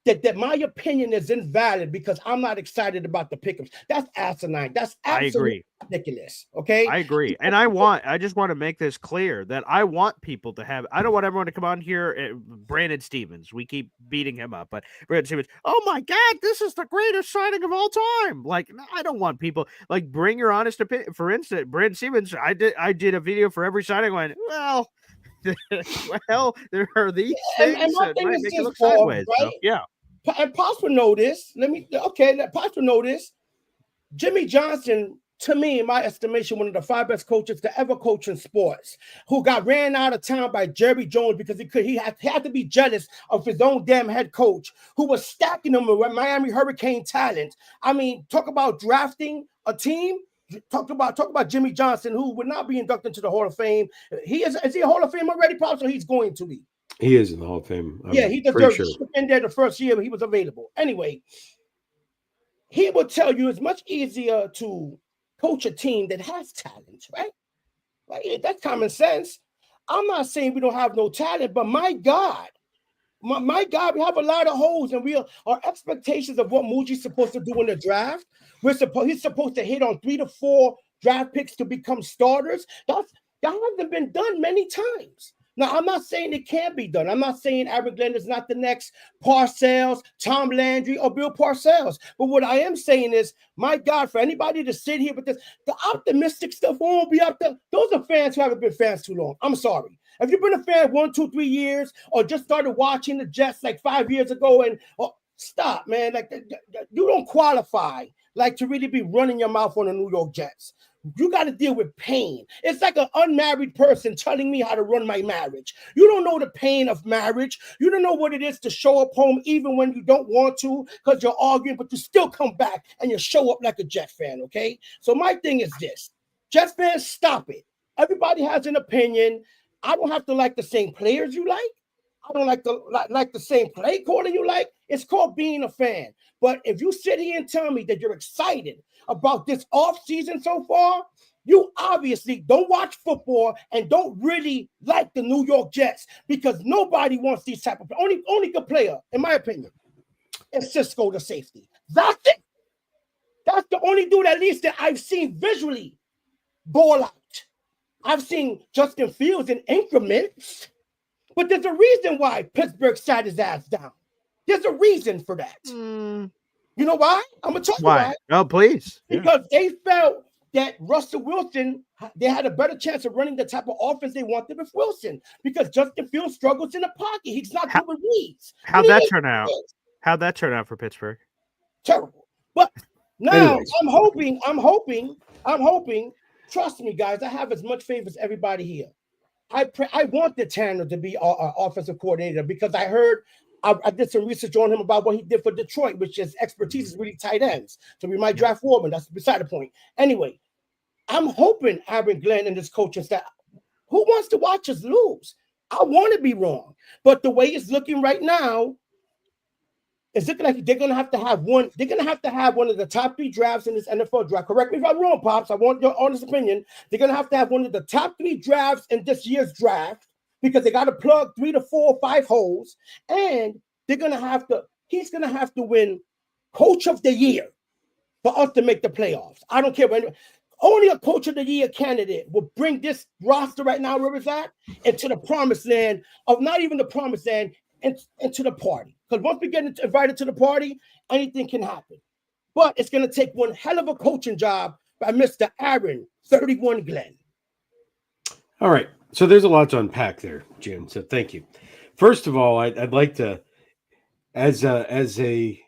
that my opinion is invalid because I'm not excited about the pickups? That's asinine. That's absolutely ridiculous. Okay, I agree, and I just want to make this clear that I want people to have. I don't want everyone to come on here. Brandon Stevens, we keep beating him up, but Brandon Stevens, oh my God, this is the greatest signing of all time. Like, I don't want people like bring your honest opinion. For instance, Brandon Stevens, I did a video for every signing. Going, well, there are these things that might make it look sideways. Right? So, yeah. And Pops will know this. Pops will know this. Jimmy Johnson, to me, in my estimation, one of the 5 best coaches to ever coach in sports, who got ran out of town by Jerry Jones because he had to be jealous of his own damn head coach, who was stacking him with Miami Hurricane talent. I mean, talk about drafting a team. Talk about Jimmy Johnson, who would not be inducted into the Hall of Fame. Is he a Hall of Fame already, Pops, or he's going to be? He is in the Hall of Fame. Yeah, he deserves to be in there the first year he was available. Anyway, he will tell you it's much easier to coach a team that has talent, right? Like, that's common sense. I'm not saying we don't have no talent, but my God, my God, we have a lot of holes, and our expectations of what Muji's supposed to do in the draft. He's supposed to hit on 3 to 4 draft picks to become starters. That hasn't been done many times. Now, I'm not saying it can't be done. I'm not saying Aaron Glenn is not the next Parcells, Tom Landry, or Bill Parcells. But what I am saying is, my God, for anybody to sit here with this, the optimistic stuff won't be up there. Those are fans who haven't been fans too long. I'm sorry. If you've been a fan 1, 2, 3 years, or just started watching the Jets like 5 years ago, stop, man. Like, you don't qualify like to really be running your mouth on the New York Jets. You got to deal with pain. It's like an unmarried person telling me how to run my marriage. You don't know the pain of marriage. You don't know what it is to show up home even when you don't want to because you're arguing, but you still come back and you show up like a Jet fan, okay? So my thing is this. Jets fans, stop it. Everybody has an opinion. I don't have to like the same players you like. I don't like the same play calling you like. It's called being a fan. But if you sit here and tell me that you're excited about this offseason so far, you obviously don't watch football and don't really like the New York Jets because nobody wants these type of only good player, in my opinion, is Cisco the safety. That's it. That's the only dude at least that I've seen visually ball out. I've seen Justin Fields in increments, but there's a reason why Pittsburgh sat his ass down. There's a reason for that. You know why? I'm going to tell you why. Oh, please. Because they felt that Russell Wilson, they had a better chance of running the type of offense they wanted with Wilson because Justin Fields struggles in the pocket. He's not doing reads. How'd that turn out? How'd that turn out for Pittsburgh? Terrible. But now I'm hoping, trust me, guys, I have as much faith as everybody here. I want the Tanner to be our offensive coordinator because I heard I did some research on him about what he did for Detroit, which is expertise is really tight ends. So we might draft Warman. That's beside the point. Anyway, I'm hoping Aaron Glenn and this coaching staff, who wants to watch us lose? I want to be wrong. But the way it's looking right now, it's looking like they're going to have to have one. They're going to have one of the top 3 drafts in this NFL draft. Correct me if I'm wrong, Pops. I want your honest opinion. They're going to have one of the top 3 drafts in this year's draft because they got to plug 3 to 4 or 5 holes. And he's going to have to win Coach of the Year for us to make the playoffs. I don't care. Only a Coach of the Year candidate will bring this roster right now, where it's at, into the promised land of not even the promised land, into the party. Because once we get invited to the party, anything can happen. But it's going to take one hell of a coaching job by Mr. Aaron 31 Glenn. All right. So there's a lot to unpack there, Jim. So thank you. First of all, I'd like to, as a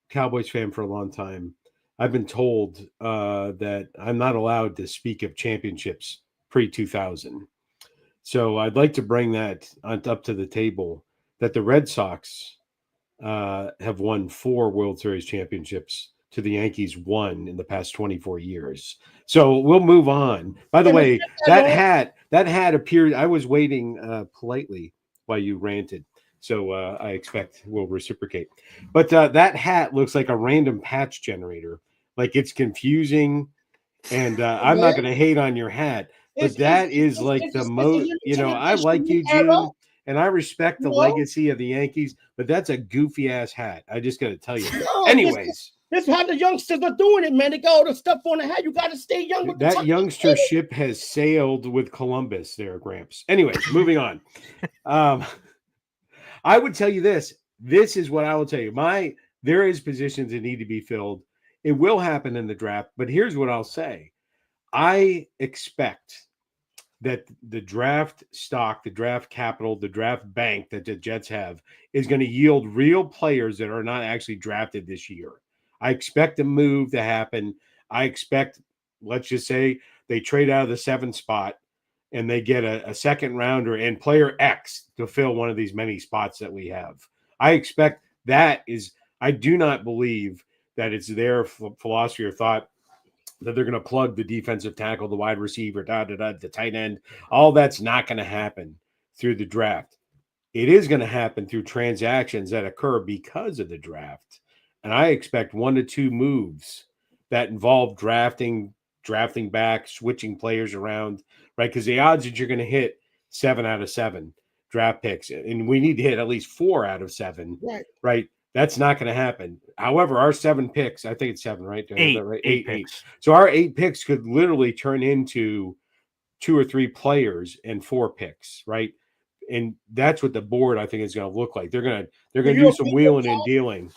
Cowboys fan for a long time, I've been told that I'm not allowed to speak of championships pre-2000. So I'd like to bring that up to the table that the Red Sox have won 4 World Series championships to the Yankees 1 in the past 24 years. So we'll move on. By the way, that hat appeared. I was waiting politely while you ranted. So I expect we'll reciprocate. But that hat looks like a random patch generator. Like it's confusing. And I'm not going to hate on your hat. But that is like the most, I like you, June, and I respect the legacy of the Yankees, but that's a goofy ass hat. I just got to tell you. Anyways. This is how the youngsters are doing it, man. They got all the stuff on the hat. You got to stay young with that youngster ship has sailed with Columbus there, Gramps. Anyways, moving on. I would tell you this. This is what I will tell you. There is positions that need to be filled. It will happen in the draft, but here's what I'll say. I expect that the draft stock, the draft capital, the draft bank that the Jets have is going to yield real players that are not actually drafted this year. I expect a move to happen. I expect, let's just say, they trade out of the 7th spot and they get a second rounder and player X to fill one of these many spots that we have. I expect that is, I do not believe that it's their philosophy or thought that they're going to plug the defensive tackle, the wide receiver, the tight end. All that's not going to happen through the draft. It is going to happen through transactions that occur because of the draft. And I expect 1 to 2 moves that involve drafting back, switching players around, right? Because the odds that you're going to hit 7 out of 7 draft picks, and we need to hit at least 4 out of 7, right? That's not going to happen. However, our 7 picks, I think it's 7, right? 8, right? 8 8. picks. So our 8 picks could literally turn into 2 or 3 players and 4 picks, right? And that's what the board I think is going to look like. They're going to do some wheeling and dealing.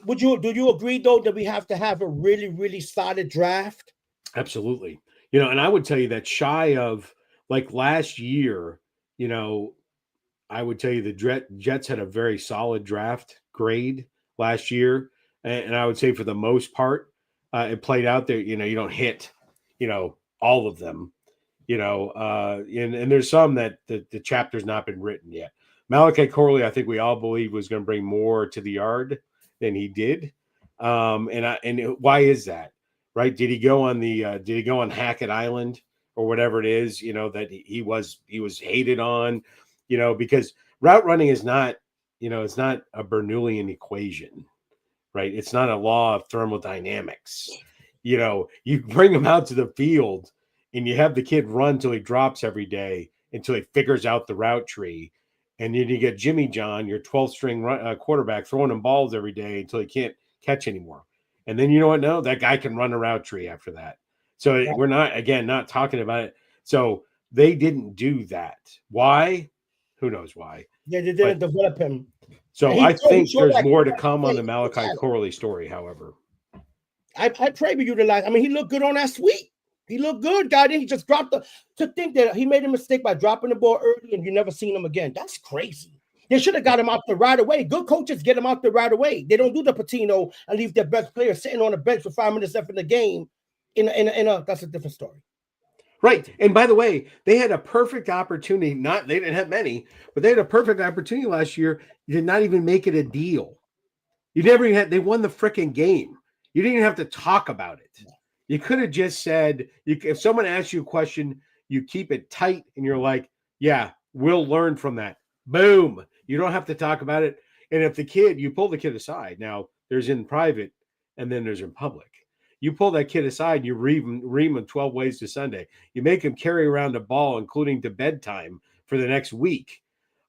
Do you agree though that we have to have a really, really solid draft? Absolutely. And I would tell you that shy of like last year, I would tell you the Jets had a very solid draft grade last year. And I would say for the most part, it played out there. You don't hit, all of them, and there's some that the chapter's not been written yet. Malachi Corley, I think we all believe was going to bring more to the yard than he did. And why is that? Right? Did he go on Hackett Island or whatever it is, that he was hated on, because route running is not, it's not a Bernoullian equation, right? It's not a law of thermodynamics. You bring him out to the field and you have the kid run till he drops every day until he figures out the route tree. And then you get Jimmy John, your 12th string quarterback, throwing him balls every day until he can't catch anymore. And then you know what? No, that guy can run a route tree after that. So we're not talking about it. So they didn't do that. Why? Who knows why? Yeah, they didn't develop him. So I think there's more to come on the Malachi Corley story, however. I pray we utilize. I mean, he looked good on that sweep. He looked good, guy. Then he just dropped to think that he made a mistake by dropping the ball early and you never seen him again. That's crazy. They should have got him out there right away. Good coaches get him out there right away. They don't do the Patino and leave their best player sitting on the bench for 5 minutes left in the game. That's a different story. Right. And by the way, they had a perfect opportunity. They didn't have many, but they had a perfect opportunity last year. You did not even make it a deal. You never even they won the freaking game. You didn't even have to talk about it. You could have just said, if someone asks you a question, you keep it tight and you're like, yeah, we'll learn from that. Boom. You don't have to talk about it. And if you pull the kid aside, now there's in private and then there's in public. You pull that kid aside and you ream him 12 ways to Sunday. You make him carry around a ball, including to bedtime for the next week.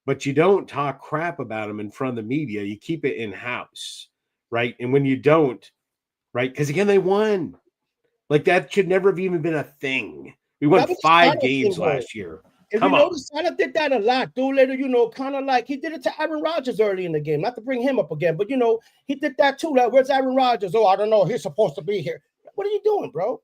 But you don't talk crap about him in front of the media. You keep it in-house, right? And when you don't, right, because again, they won. Like that should never have even been a thing. We won 5 games last year. If you notice, Santa did that a lot. Later, kind of like he did it to Aaron Rodgers early in the game. Not to bring him up again, but he did that too. Like, where's Aaron Rodgers? Oh, I don't know. He's supposed to be here. What are you doing, bro?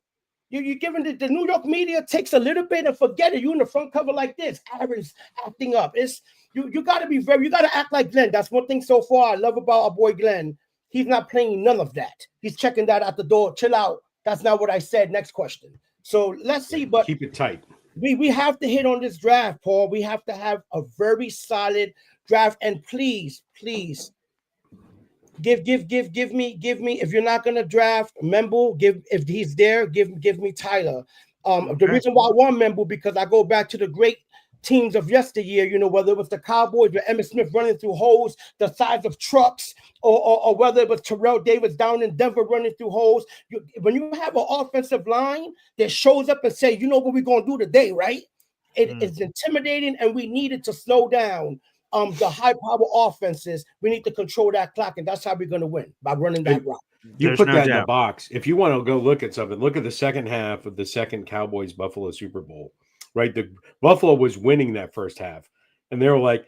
You're giving the New York media takes a little bit and forget it. You in the front cover like this. Aaron's acting up. It's you got to be you got to act like Glenn. That's one thing so far I love about our boy Glenn. He's not playing none of that. He's checking that at the door. Chill out. That's not what I said. Next question. So let's see. But keep it tight. We have to hit on this draft, Paul. We have to have a very solid draft. And please, give me. If you're not gonna draft Memble, if he's there, give me Tyler. The reason why I want Memble because I go back to the great teams of yesteryear, whether it was the Cowboys with Emmitt Smith running through holes the size of trucks, or whether it was Terrell Davis down in Denver running through holes. When you have an offensive line that shows up and say, you know what we're going to do today, right? It is intimidating, and we needed to slow down the high-power offenses. We need to control that clock, and that's how we're going to win, by running that route. You put that in the box. If you want to go look at something, look at the second half of the second Cowboys-Buffalo Super Bowl. Right, the Buffalo was winning that first half, and they were like,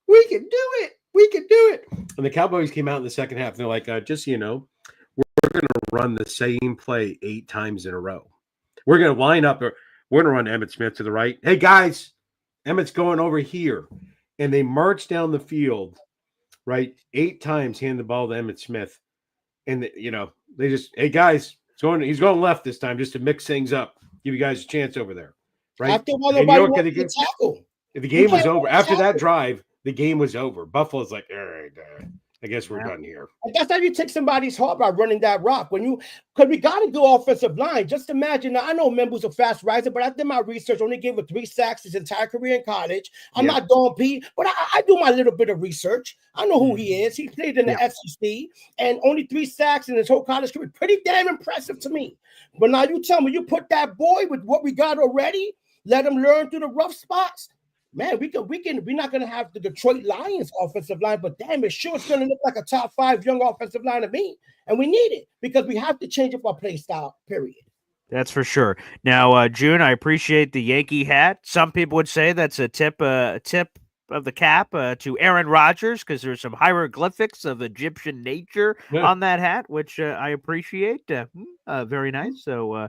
"We can do it, we can do it." And the Cowboys came out in the second half, and they're like, "Just so you know, we're going to run the same play 8 times in a row. We're going to line up. We're going to run Emmitt Smith to the right. Hey guys, Emmitt's going over here," and they march down the field, right, 8 times, hand the ball to Emmitt Smith, and they just, hey guys, he's going left this time just to mix things up, give you guys a chance over there. Right. After the tackle. The game was over. After that drive, the game was over. Buffalo's like, all right, I guess we're Yeah. done here. And that's how you take somebody's heart by running that rock. Because we got to do offensive line. Just imagine. Now, I know Membu's a fast riser, but I did my research. Only gave him 3 sacks his entire career in college. I'm Yep. not Don P, but I do my little bit of research. I know who he is. He played in the Yep. SEC, and only 3 sacks in his whole college career. Pretty damn impressive to me. But now you tell me, you put that boy with what we got already, let him learn through the rough spots. Man, we're not gonna have the Detroit Lions offensive line, but damn, it sure it's gonna look like a top 5 young offensive line to me. And we need it because we have to change up our play style, period. That's for sure. Now, June, I appreciate the Yankee hat. Some people would say that's a tip of the cap to Aaron Rodgers because there's some hieroglyphics of Egyptian nature Yeah. on that hat, which I appreciate. Very nice. So,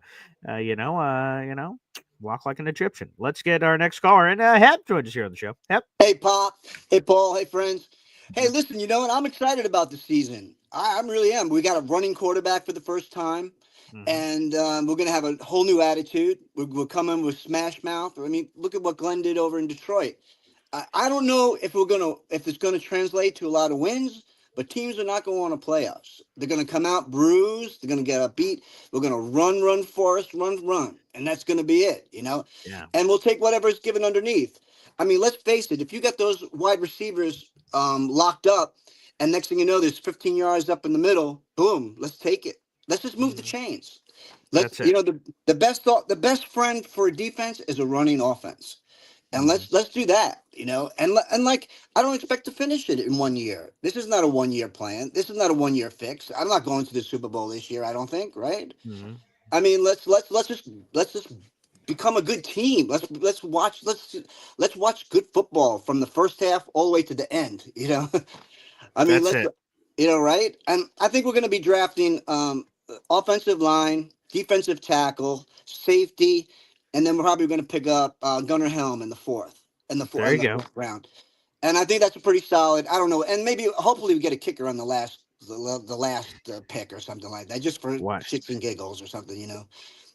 walk like an Egyptian. Let's get our next caller in. Hep joins us here on the show. Hep. Hey, Pop. Hey, Paul. Hey, friends. Hey, listen, you know what? I'm excited about the season. I really am. We got a running quarterback for the first time, and we're going to have a whole new attitude. We're coming with smash mouth. I mean, look at what Glenn did over in Detroit. I don't know if it's going to translate to a lot of wins, but teams are not going to want to play us. They're going to come out bruised. They're going to get a beat. We're going to run for us, run. And that's going to be it, you know? Yeah. And we'll take whatever's given underneath. I mean, let's face it. If you got those wide receivers locked up, and next thing you know, there's 15 yards up in the middle, boom, let's take it. Let's just move the chains. That's it. You know, the best friend for a defense is a running offense. And let's do that, you know, and like, I don't expect to finish it in 1 year. This is not a 1 year plan. This is not a 1 year fix. I'm not going to the Super Bowl this year. I don't think, right? I mean, let's just become a good team. Let's watch good football from the first half all the way to the end. You know, I mean, That's it. you know, right? And I think we're going to be drafting offensive line, defensive tackle, safety. And then we're probably going to pick up Gunnar Helm in the fourth round. And I think that's a pretty solid. I don't know. And maybe hopefully we get a kicker on the last pick or something like that, just for shits and giggles or something, you know.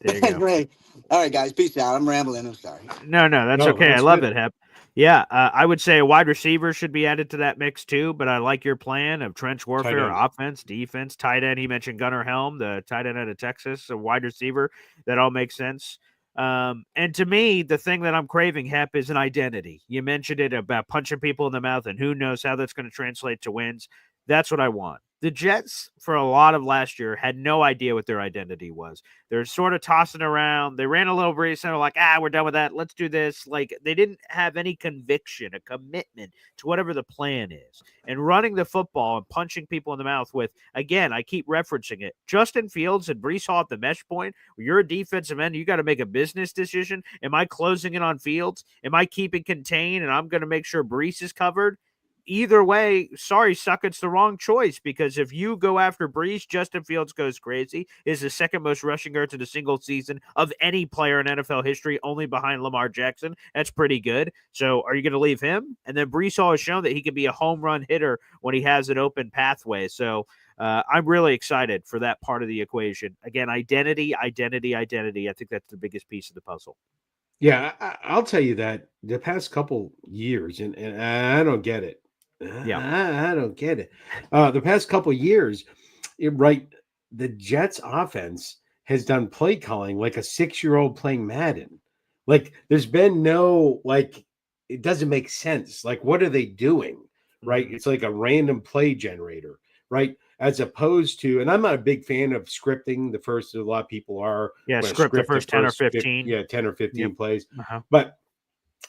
There you go. Great. All right, guys. Peace out. I'm rambling. I'm sorry. No, that's okay. That's I love good. it, Hep. Yeah, I would say a wide receiver should be added to that mix too, but I like your plan of trench warfare, end. offense, defense, tight end. He mentioned Gunnar Helm, the tight end out of Texas, a wide receiver. That all makes sense. And to me, the thing that I'm craving, Hep, is an identity. You mentioned it about punching people in the mouth, and who knows how that's going to translate to wins. That's what I want. The Jets, for a lot of last year, had no idea what their identity was. They're sort of tossing around. They ran a little breeze and they're like, we're done with that. Let's do this. Like, they didn't have any conviction, a commitment to whatever the plan is. And running the football and punching people in the mouth with, again, I keep referencing it, Justin Fields and Breece Hall at the mesh point, where you're a defensive end, you got to make a business decision. Am I closing in on Fields? Am I keeping contained and I'm going to make sure Breece is covered? Either way, sorry, suck, it's the wrong choice, because if you go after Breece, Justin Fields goes crazy, is the second most rushing yards in a single season of any player in NFL history, only behind Lamar Jackson. That's pretty good. So are you going to leave him? And then Breece Hall has shown that he can be a home run hitter when he has an open pathway. So I'm really excited for that part of the equation. Again, identity. I think that's the biggest piece of the puzzle. Yeah, I'll tell you that the past couple years, and I don't get it. I don't get it. The past couple years, the Jets offense has done play calling like a 6-year-old playing Madden. Like, there's been no, like, it doesn't make sense. Like, what are they doing? Right? It's like a random play generator, right? As opposed to, and I'm not a big fan of scripting. A lot of people are. Yeah, script the first 10 or 15. 10 or 15 plays. Uh-huh. But,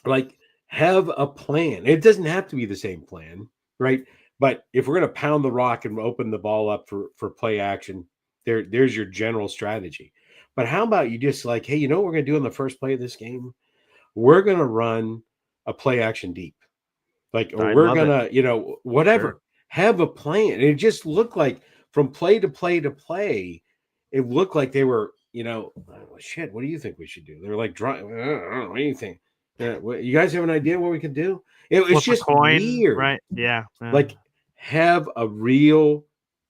like, have a plan. It doesn't have to be the same plan, right? But if we're going to pound the rock and open the ball up for play action, there's your general strategy. But how about you just like, hey, you know what we're going to do in the first play of this game? We're going to run a play action deep. Like, or we're going to, you know, whatever. Sure. Have a plan. And it just looked like from play to play to play, it looked like they were, you know, shit, what do you think we should do? They were like, I don't know anything. You guys have an idea what we could do? It was just weird, right? Yeah. Like, have a real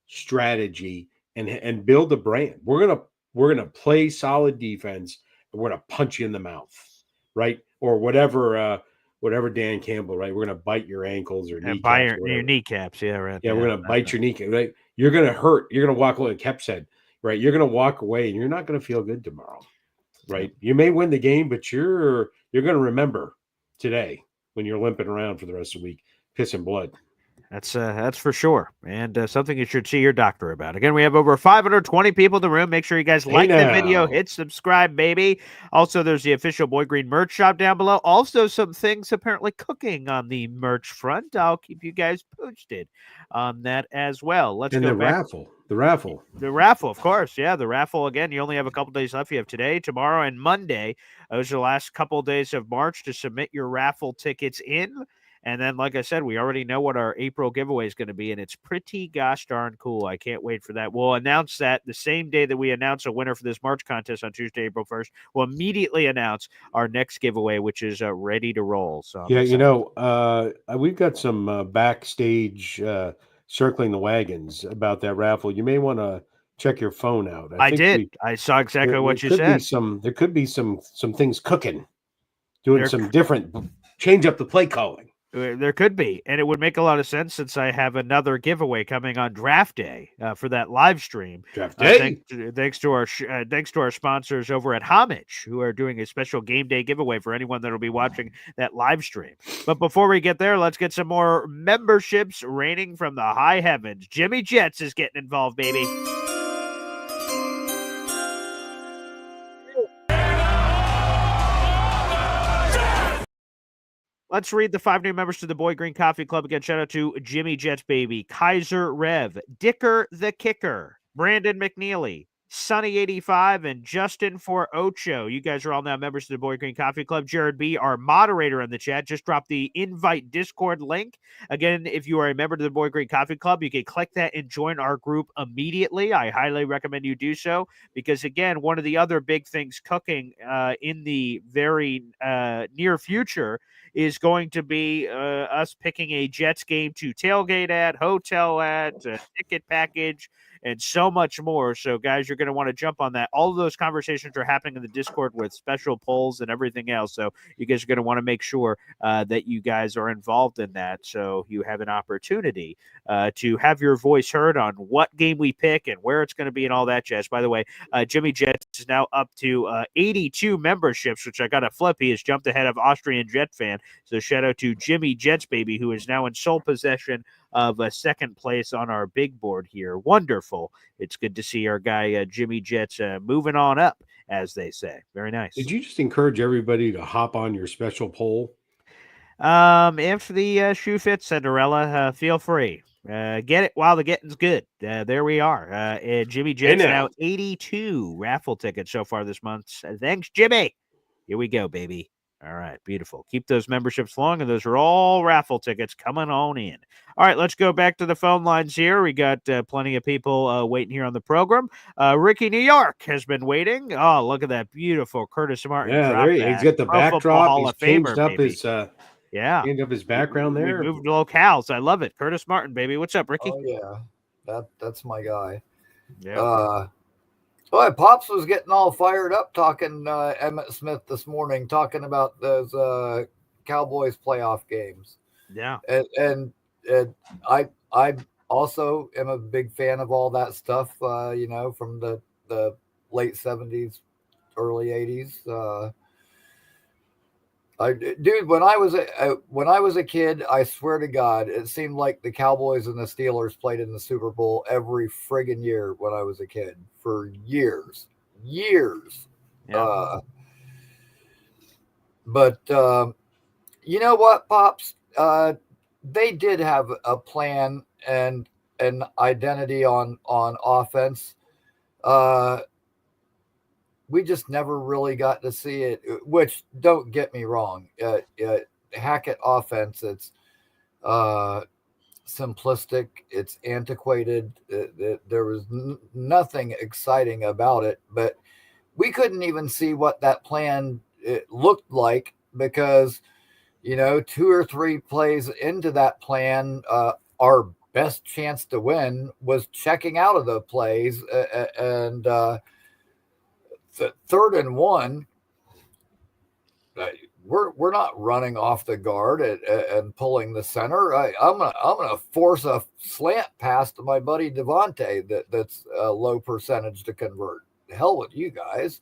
strategy and build a brand. We're gonna play solid defense, and we're gonna punch you in the mouth, right? Or whatever whatever Dan Campbell, right? We're going to bite your ankles or And buy kneecaps or your whatever. kneecaps. Yeah, right. Yeah, we're going to bite your kneecap, right? You're going to hurt. You're going to walk away. Kep said, right? You're going to walk away and you're not going to feel good tomorrow, right? Yep. You may win the game, but you're going to remember today when you're limping around for the rest of the week, pissing blood. That's for sure, and something you should see your doctor about. Again, we have over 520 people in the room. Make sure you guys like the video, hit subscribe, baby. Also, there's the official Boy Green merch shop down below. Also, some things apparently cooking on the merch front. I'll keep you guys posted on that as well. Let's and go the back. raffle. The raffle, of course. Yeah, the raffle. Again, you only have a couple days left. You have today, tomorrow, and Monday. Those are the last couple of days of March to submit your raffle tickets in. And then, like I said, we already know what our April giveaway is going to be, and it's pretty gosh darn cool. I can't wait for that. We'll announce that the same day that we announce a winner for this March contest on Tuesday, April 1st. We'll immediately announce our next giveaway, which is ready to roll. So we've got some backstage circling the wagons about that raffle. You may want to check your phone out. I did. I saw exactly what you said. There could be some things cooking, doing some different, change up the play calling. There could be, and it would make a lot of sense since I have another giveaway coming on draft day for that live stream. Draft day. Thanks to our sponsors over at Homage, who are doing a special game day giveaway for anyone that will be watching that live stream. But before we get there, let's get some more memberships raining from the high heavens. Jimmy Jets is getting involved, baby. Let's read the 5 new members to the Boy Green Coffee Club. Again, shout out to Jimmy Jets, baby, Kaiser Rev, Dicker the Kicker, Brandon McNeely, Sunny85, and Justin for Ocho. You guys are all now members of the Boy Green Coffee Club. Jared B., our moderator in the chat, just dropped the invite Discord link. Again, if you are a member of the Boy Green Coffee Club, you can click that and join our group immediately. I highly recommend you do so because, again, one of the other big things cooking in the very near future is going to be us picking a Jets game to tailgate at, hotel at, ticket package, and so much more. So, guys, you're going to want to jump on that. All of those conversations are happening in the Discord with special polls and everything else. So you guys are going to want to make sure that you guys are involved in that so you have an opportunity to have your voice heard on what game we pick and where it's going to be and all that jazz. By the way, Jimmy Jets is now up to 82 memberships, which I got to flip. He has jumped ahead of Austrian Jet fan. So shout out to Jimmy Jets, baby, who is now in sole possession of second place on our big board here. Wonderful. It's good to see our guy Jimmy Jets moving on up, as they say. Very nice. Did you just encourage everybody to hop on your special poll? If the shoe fits, Cinderella, feel free. Get it while the getting's good. There we are. Jimmy Jets now 82 raffle tickets so far this month. Thanks, Jimmy. Here we go, baby. All right, beautiful. Keep those memberships flowing, and those are all raffle tickets coming on in. All right, let's go back to the phone lines here. We got plenty of people waiting here on the program. Ricky New York has been waiting. Oh, look at that beautiful Curtis Martin. Yeah, there he's got the backdrop. He's changed up his changed up his background there. We moved locales. I love it. Curtis Martin, baby. What's up, Ricky? Oh yeah, that's my guy. Yeah. Boy, Pops was getting all fired up talking Emmitt Smith this morning, talking about those Cowboys playoff games. Yeah, and I also am a big fan of all that stuff. From the late '70s, early '80s. Dude, when I was a kid, I swear to God, it seemed like the Cowboys and the Steelers played in the Super Bowl every friggin' year when I was a kid for years. Yeah. But you know what, Pops? They did have a plan and an identity on offense. We just never really got to see it, which, don't get me wrong, Hackett offense, it's simplistic, it's antiquated, there was nothing exciting about it, but we couldn't even see what that plan looked like because, 2 or 3 plays into that plan, our best chance to win was checking out of the plays and 3rd and 1, we're not running off the guard and pulling the center. I'm gonna force a slant pass to my buddy Devante that's a low percentage to convert. Hell with you guys.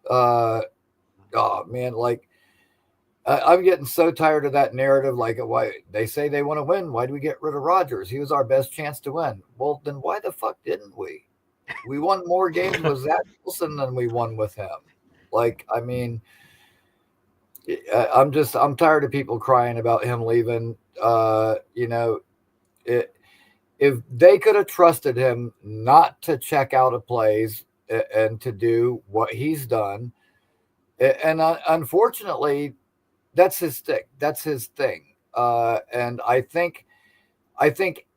Oh man, like I'm getting so tired of that narrative. Like, why they say they want to win? Why do we get rid of Rodgers? He was our best chance to win. Well, then why the fuck didn't we? We won more games with Zach Wilson than we won with him. Like, I mean, I'm tired of people crying about him leaving. If they could have trusted him not to check out of plays and to do what he's done, and unfortunately, that's his stick. That's his thing. And I think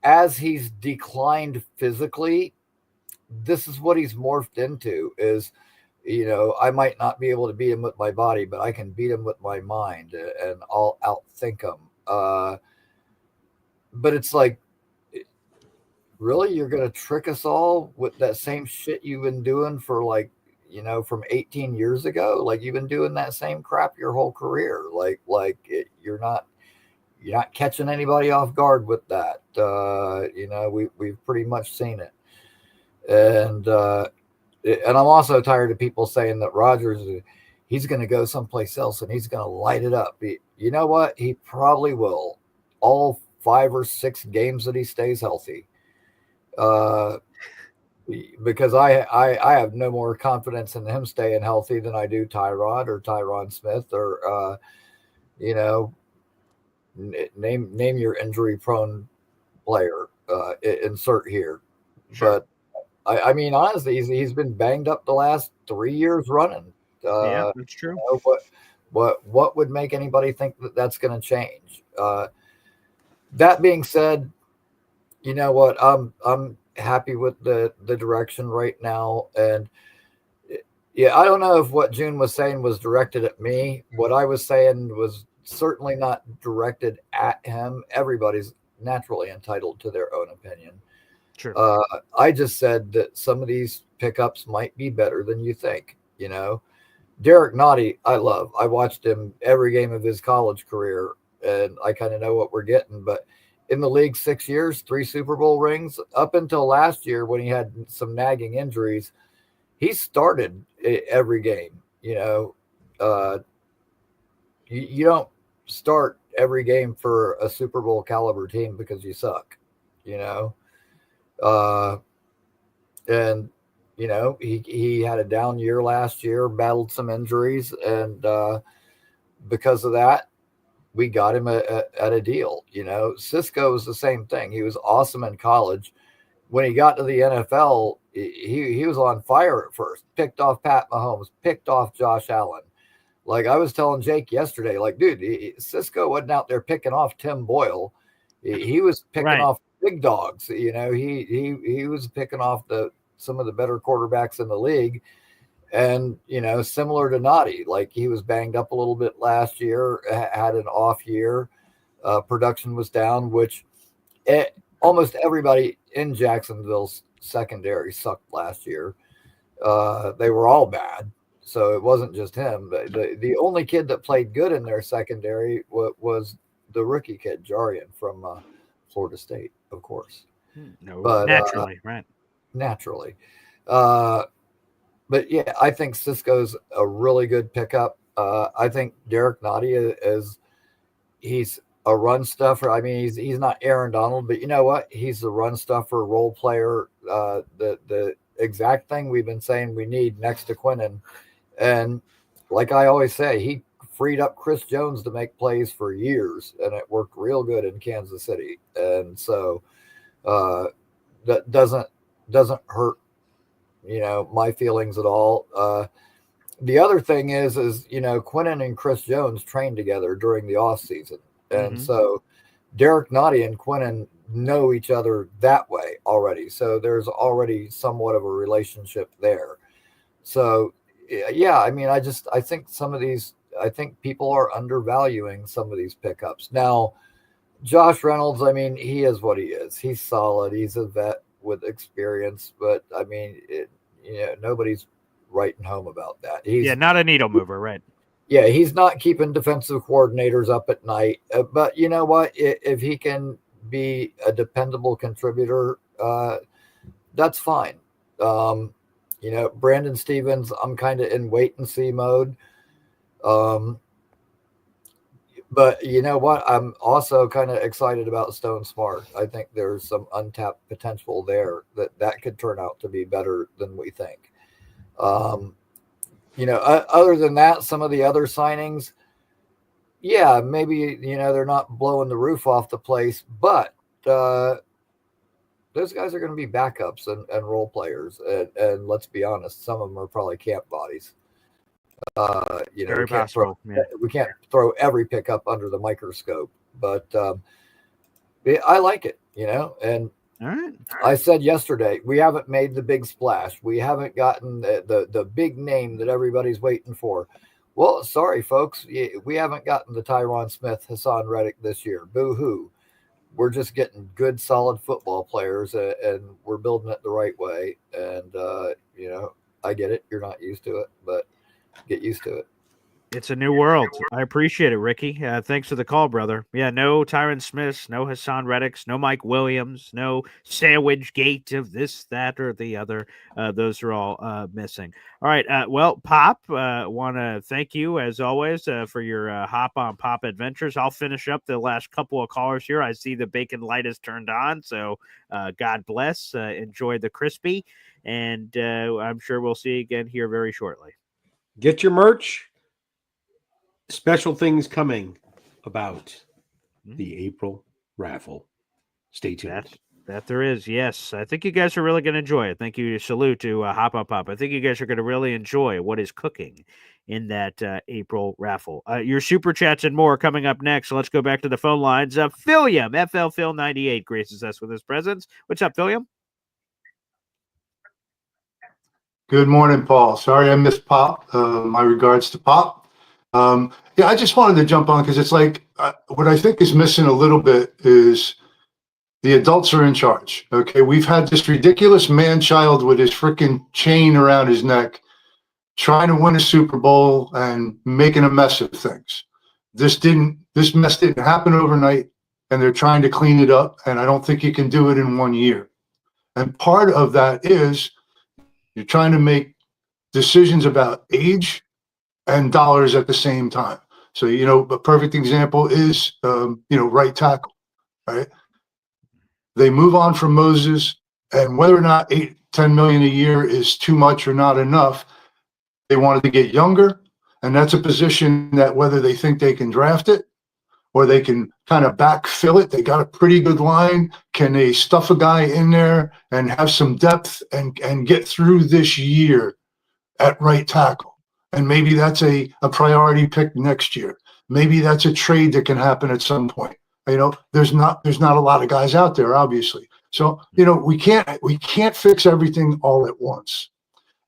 as he's declined physically, this is what he's morphed into is, I might not be able to beat him with my body, but I can beat him with my mind and I'll outthink him. But it's like, really, you're going to trick us all with that same shit you've been doing for from 18 years ago? Like you've been doing that same crap your whole career. You're not catching anybody off guard with that. We've pretty much seen it. And I'm also tired of people saying that Rodgers, he's going to go someplace else and he's going to light it up. You know what? He probably will. All 5 or 6 games that he stays healthy. Because I have no more confidence in him staying healthy than I do Tyrod or Tyron Smith or name your injury prone player. Insert here. Sure. But I mean, honestly, he's been banged up the last 3 years running. Yeah, that's true. What would make anybody think that that's going to change? That being said, you know what? I'm happy with the direction right now, and yeah, I don't know if what June was saying was directed at me. What I was saying was certainly not directed at him. Everybody's naturally entitled to their own opinion. Sure. I just said that some of these pickups might be better than you think. Derek Nottie, I love. I watched him every game of his college career, and I kind of know what we're getting. But in the league 6 years, 3 Super Bowl rings, up until last year when he had some nagging injuries, he started every game. You don't start every game for a Super Bowl caliber team because you suck. And he had a down year last year, battled some injuries, and because of that, we got him at a deal. Cisco was the same thing. He was awesome in college. When he got to the NFL, he was on fire at first. Picked off Pat Mahomes, picked off Josh Allen. Like I was telling Jake yesterday, like, dude, Cisco wasn't out there picking off Tim Boyle. He was picking off big dogs. He was picking off some of the better quarterbacks in the league. And, similar to Nottie, like he was banged up a little bit last year, had an off year. Production was down, which almost everybody in Jacksonville's secondary sucked last year. They were all bad. So it wasn't just him. But the only kid that played good in their secondary was the rookie kid, Jarian from Florida State, of course. But naturally, right. Naturally. But yeah, I think Cisco's a really good pickup. I think Derek Nottie he's a run stuffer. I mean, he's not Aaron Donald, but you know what? He's the run stuffer, role player, the exact thing we've been saying we need next to Quinnen. And like I always say, he freed up Chris Jones to make plays for years, and it worked real good in Kansas City. And so that doesn't hurt my feelings at all. The other thing is Quinnen and Chris Jones trained together during the offseason. And so Derek Nottie and Quinnen know each other that way already. So there's already somewhat of a relationship there. So yeah, I mean, I think I think people are undervaluing some of these pickups. Now, Josh Reynolds, I mean, he is what he is. He's solid. He's a vet with experience, but I mean, nobody's writing home about that. Not a needle mover, right? Yeah, he's not keeping defensive coordinators up at night. But you know what? If he can be a dependable contributor, that's fine. Brandon Stevens, I'm kind of in wait and see mode. But you know what? I'm also kind of excited about Stone Smart. I think there's some untapped potential there that could turn out to be better than we think. Other than that, some of the other signings, yeah, maybe, they're not blowing the roof off the place, but those guys are going to be backups and role players. And let's be honest, some of them are probably camp bodies. Very possible. We can't throw every pickup under the microscope, but I like it, and all right. I said yesterday, we haven't made the big splash. We haven't gotten the big name that everybody's waiting for. Well, sorry, folks. We haven't gotten the Tyron Smith, Hassan Reddick this year. Boo-hoo. We're just getting good, solid football players, and we're building it the right way. And, I get it. You're not used to it, but get used to it. It's a new world. I appreciate it, Ricky. Thanks for the call, brother. Yeah, no Tyron Smiths, no Hassan Reddicks, no Mike Williams, no sandwich gate of this, that, or the other. Those are all missing. All right. Well, Pop, want to thank you, as always, for your Hop on Pop adventures. I'll finish up the last couple of callers here. I see the bacon light is turned on, so God bless. Enjoy the crispy, and I'm sure we'll see you again here very shortly. Get your merch. Special things coming about the April raffle. Stay tuned. That there is, yes. I think you guys are really going to enjoy it. Thank you. Salute to Hop on Pop. I think you guys are going to really enjoy what is cooking in that April raffle. Your super chats and more coming up next. So let's go back to the phone lines. Philium, FL Phil 98, graces us with his presence. What's up, Philium? Good morning, Paul. Sorry I missed Pop. My regards to Pop. Yeah, I just wanted to jump on because it's like what I think is missing a little bit is the adults are in charge. Okay, we've had this ridiculous man-child with his freaking chain around his neck trying to win a Super Bowl and making a mess of things. This mess didn't happen overnight, and they're trying to clean it up, and I don't think you can do it in 1 year. And part of that is you're trying to make decisions about age and dollars at the same time. So, a perfect example is, right tackle, right? They move on from Moses, and whether or not $8-10 million a year is too much or not enough, they wanted to get younger. And that's a position that whether they think they can draft it or they can kind of backfill it, they got a pretty good line. Can they stuff a guy in there and have some depth and get through this year at right tackle? And maybe that's a priority pick next year. Maybe that's a trade that can happen at some point. There's not a lot of guys out there, obviously. So, we can't fix everything all at once.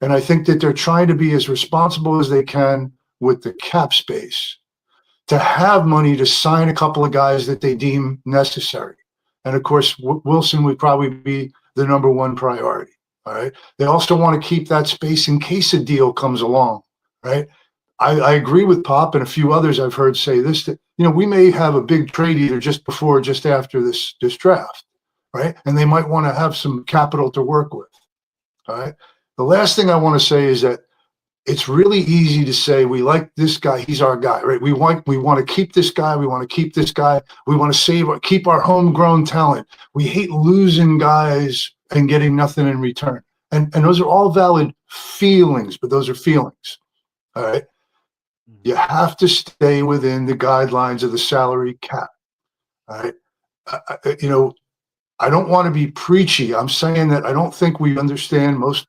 And I think that they're trying to be as responsible as they can with the cap space to have money to sign a couple of guys that they deem necessary. And of course, Wilson would probably be the number one priority. All right. They also want to keep that space in case a deal comes along. Right. I agree with Pop and a few others I've heard say this, that, we may have a big trade either just before or just after this draft. Right. And they might want to have some capital to work with. All right. The last thing I want to say is that it's really easy to say we like this guy. He's our guy. Right. We want to keep this guy. We want to keep this guy. We want to keep our homegrown talent. We hate losing guys and getting nothing in return. And those are all valid feelings, but those are feelings. All right. You have to stay within the guidelines of the salary cap. All right. I don't want to be preachy. I'm saying that I don't think we understand, most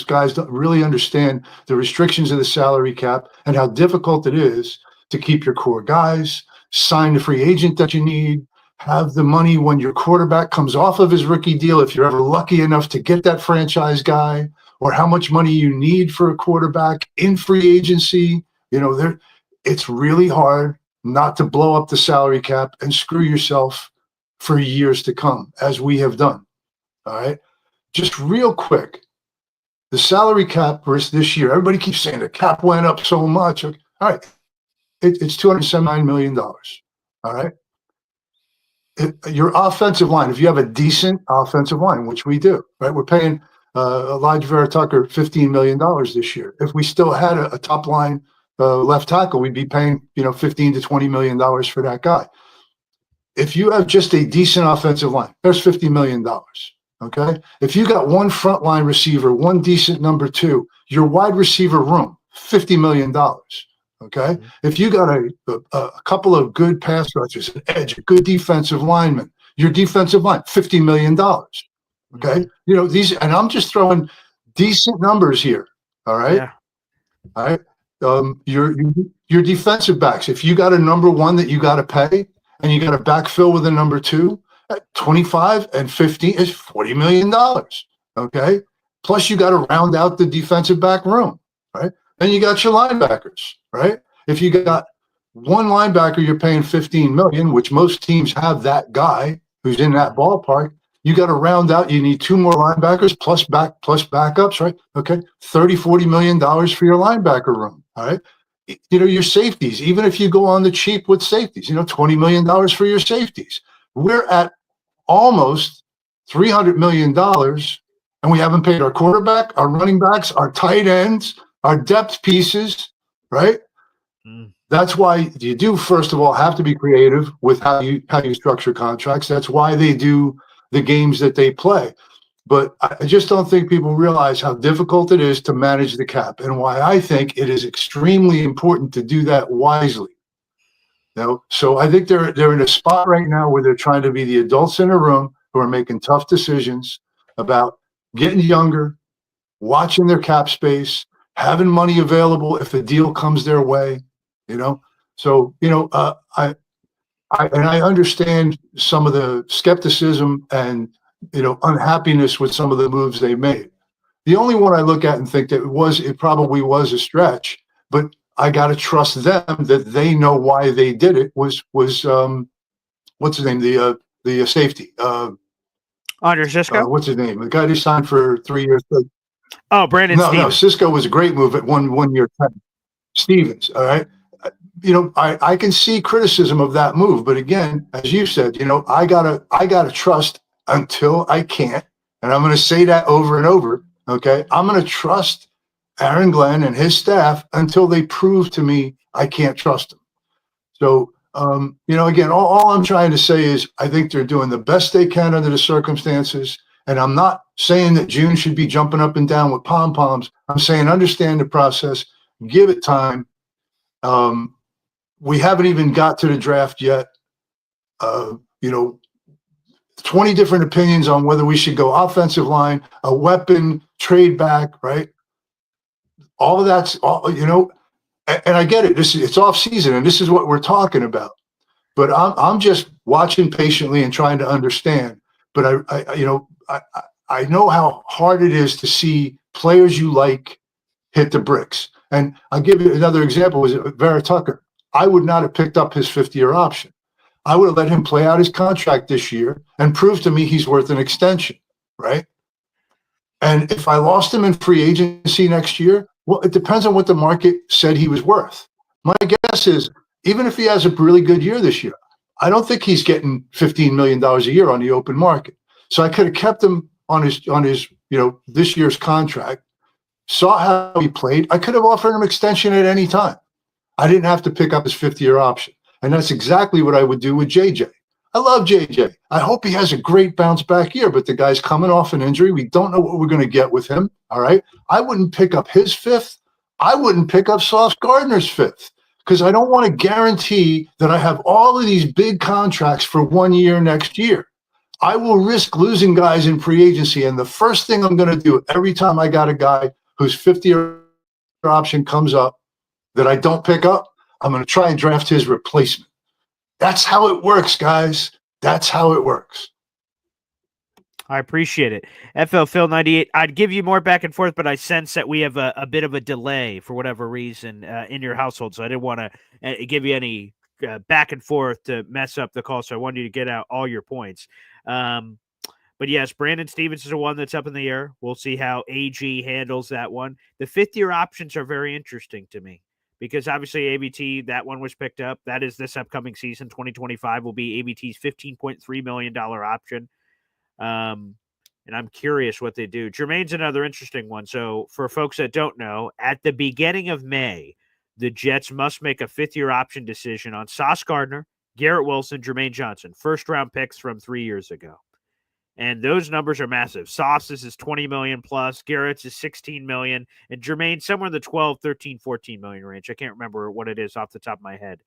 guys don't really understand the restrictions of the salary cap and how difficult it is to keep your core guys, sign the free agent that you need, have the money when your quarterback comes off of his rookie deal, if you're ever lucky enough to get that franchise guy, or how much money you need for a quarterback in free agency. It's really hard not to blow up the salary cap and screw yourself for years to come, as we have done. All right. Just real quick, the salary cap versus this year, everybody keeps saying the cap went up so much. All right. It's $279 million. All right. Your offensive line, if you have a decent offensive line, which we do, right? We're paying Elijah Vera Tucker $15 million this year. If we still had a top line left tackle, we'd be paying, $15 to $20 million for that guy. If you have just a decent offensive line, there's $50 million. Okay. If you got one frontline receiver, one decent number two, your wide receiver room, $50 million. Okay. If you got a couple of good pass rushers, an edge, a good defensive lineman, your defensive line, $50 million. Okay. These, and I'm just throwing decent numbers here. All right. Yeah. All right. Your defensive backs, if you got a number one that you got to pay and you got to backfill with a number two, 25 and 15 is $40 million. Okay. Plus you got to round out the defensive back room. Right. Then you got your linebackers, right? If you got one linebacker, you're paying $15 million, which most teams have that guy who's in that ballpark. You got to round out. You need two more linebackers plus backups, right? Okay, $40 million for your linebacker room. All right. Your safeties, even if you go on the cheap with safeties, $20 million for your safeties. We're at almost $300 million, and we haven't paid our quarterback, our running backs, our tight ends, our depth pieces, right? That's why you do, first of all, have to be creative with how you structure contracts. That's why they do the games that they play. But I just don't think people realize how difficult it is to manage the cap, and why I think it is extremely important to do that wisely. So I think they're in a spot right now where they're trying to be the adults in a room who are making tough decisions about getting younger, watching their cap space, having money available if a deal comes their way, So, I understand some of the skepticism and, unhappiness with some of the moves they made. The only one I look at and think that it probably was a stretch, but I got to trust them that they know why they did it was what's his name? The safety. Andre Cisco? What's his name? The guy who signed for 3 years. Oh, Brandon Stevens. No, Cisco was a great move at one year. Stevens, all right. I can see criticism of that move, but again, as you said, I gotta trust until I can't, and I'm going to say that over and over. Okay, I'm going to trust Aaron Glenn and his staff until they prove to me I can't trust them. So, again, all I'm trying to say is I think they're doing the best they can under the circumstances. And I'm not saying that June should be jumping up and down with pom-poms. I'm saying understand the process, give it time. We haven't even got to the draft yet. 20 different opinions on whether we should go offensive line, a weapon, trade back, right? All of that's, and I get it. It's off season, and this is what we're talking about. But I'm just watching patiently and trying to understand. But I know how hard it is to see players you like hit the bricks. And I'll give you another example. Was Vera Tucker? I would not have picked up his 5th-year option. I would have let him play out his contract this year and prove to me he's worth an extension, right? And if I lost him in free agency next year, well, it depends on what the market said he was worth. My guess is even if he has a really good year this year, I don't think he's getting $15 million a year on the open market. So I could have kept him on his this year's contract, saw how he played. I could have offered him extension at any time. I didn't have to pick up his 5th-year option. And that's exactly what I would do with JJ. I love JJ. I hope he has a great bounce back year, but the guy's coming off an injury. We don't know what we're going to get with him. All right. I wouldn't pick up his 5th. I wouldn't pick up Sauce Gardner's 5th because I don't want to guarantee that I have all of these big contracts for 1 year next year. I will risk losing guys in free agency. And the first thing I'm going to do every time I got a guy whose 5th-year option comes up that I don't pick up, I'm going to try and draft his replacement. That's how it works, guys. That's how it works. I appreciate it. FL Phil 98, I'd give you more back and forth, but I sense that we have a bit of a delay for whatever reason in your household. So I didn't want to give you any back and forth to mess up the call. So I wanted you to get out all your points. But yes, Brandon Stevens is the one that's up in the air. We'll see how AG handles that one. The 5th-year options are very interesting to me because obviously ABT, that one was picked up. That is this upcoming season. 2025 will be ABT's $15.3 million option. And I'm curious what they do. Jermaine's another interesting one. So for folks that don't know, at the beginning of May, the Jets must make a fifth-year option decision on Sauce Gardner, Garrett Wilson, Jermaine Johnson, first-round picks from 3 years ago. And those numbers are massive. Sauce's is 20 million plus, Garrett's is 16 million, and Jermaine somewhere in the 12, 13, 14 million range. I can't remember what it is off the top of my head.